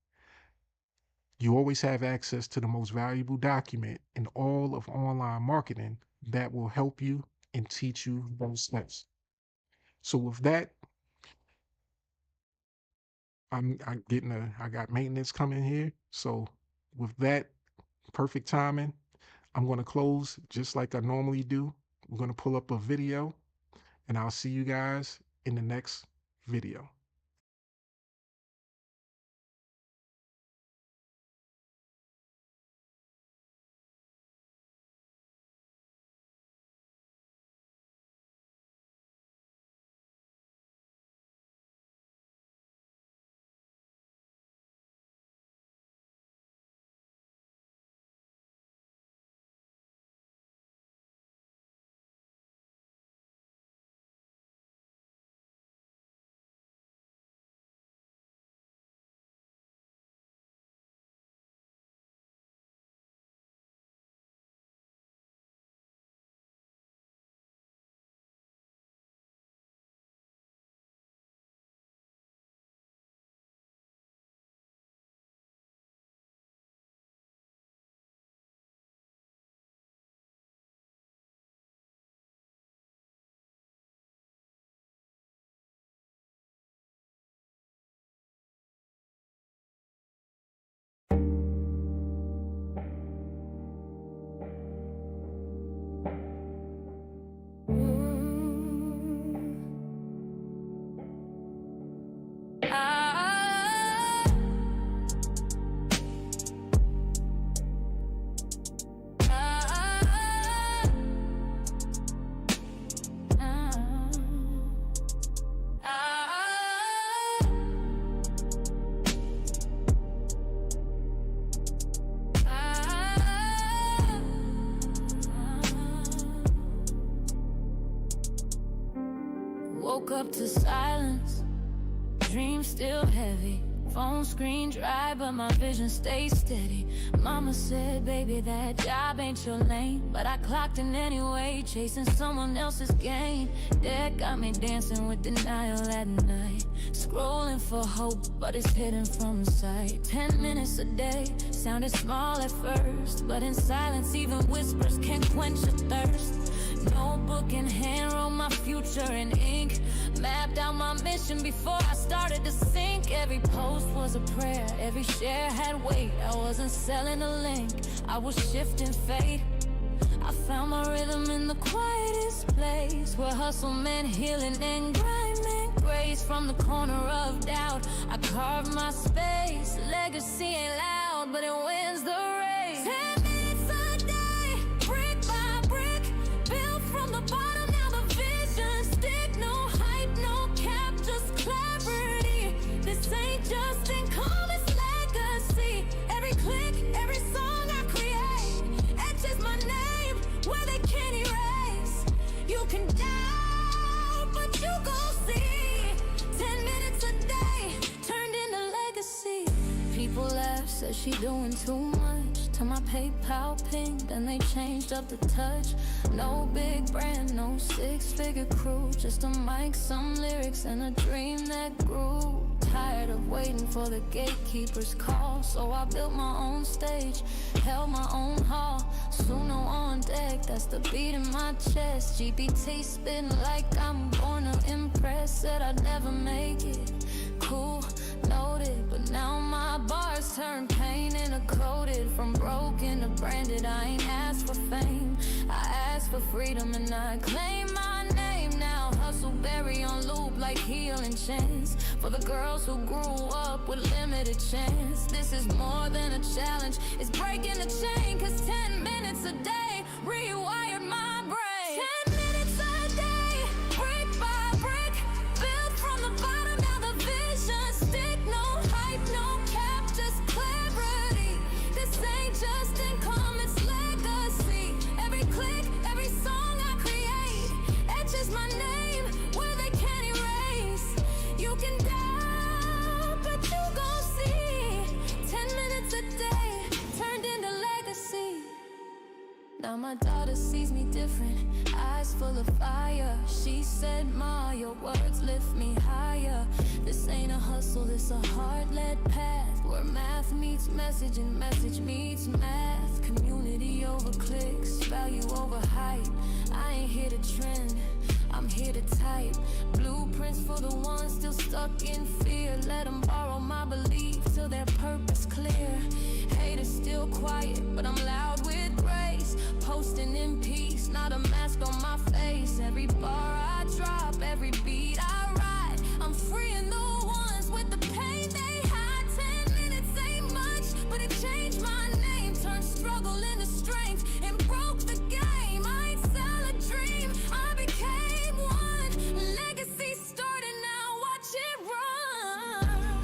you always have access to the most valuable document in all of online marketing that will help you and teach you those steps. So with that, I got maintenance coming here. So with that perfect timing, I'm going to close just like I normally do. I'm going to pull up a video, and I'll see you guys in the next video. Woke up to silence, dreams still heavy. Phone screen dry, but my vision stays steady. Mama said, baby, that job ain't your lane. But I clocked in anyway, chasing someone else's gain. Dad got me dancing with denial at night. Scrolling for hope, but it's hidden from sight. 10 minutes a day, sounded small at first. But in silence, even whispers can quench a thirst. Notebook in hand, wrote my future in ink. Mapped out my mission before I started to sink. Every post was a prayer, every share had weight. I wasn't selling a link, I was shifting fate. I found my rhythm in the quietest place, where hustle meant healing and grind meant grace. From the corner of doubt, I carved my space. Legacy ain't loud, but it wins the race. 10 minutes a day, brick by brick, built from the bottom, now the vision stick. No hype, no cap, just clarity. This ain't just income, it's legacy. Every click, every song I create etches my name where they can't erase. You can doubt, but you gon' see. 10 minutes a day turned into legacy. People laugh, said she doing too much. To my PayPal ping, then they changed up the touch. No big brand, no six-figure crew, just a mic, some lyrics, and a dream that grew. Tired of waiting for the gatekeeper's call, so I built my own stage, held my own hall. Suno on deck, that's the beat in my chest. GPT spitting like I'm born to impress. Said I'd never make it, cool, noted. But now my bars turn pain into coated. From broken to branded, I ain't asked for fame, I asked for freedom and I claim my name now. Hustle berry on loop like healing chance, for the girls who grew up with limited chance. This is more than a challenge, it's breaking the chain. Cause 10 minutes a day rewired my brain. 10 minutes a day, brick by brick, built from the bottom, now the vision stick. No hype, no cap, just clarity. This ain't just income, it's legacy. Every click, every song I create etches my name where they can't erase. You can doubt, but you gon' see. 10 minutes a day turned into legacy. Now my daughter sees me different, eyes full of fire. She said, Ma, your words lift me higher. This ain't a hustle, this a heart-led path, where math meets message and message meets math. Community over clicks, value over hype. I ain't here to trend, I'm I'm here to type blueprints for the ones still stuck in fear. Let them borrow my belief till their purpose clear. Haters still quiet, but I'm loud with grace. Posting in peace, not a mask on my face. Every bar I drop, every beat I write, I'm freeing the ones with the pain they hide. 10 minutes ain't much, but it changed my name. Turned struggle into strength and broke the game. I ain't sell a dream, I became one. Legacy started, now watch it run.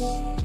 Oh,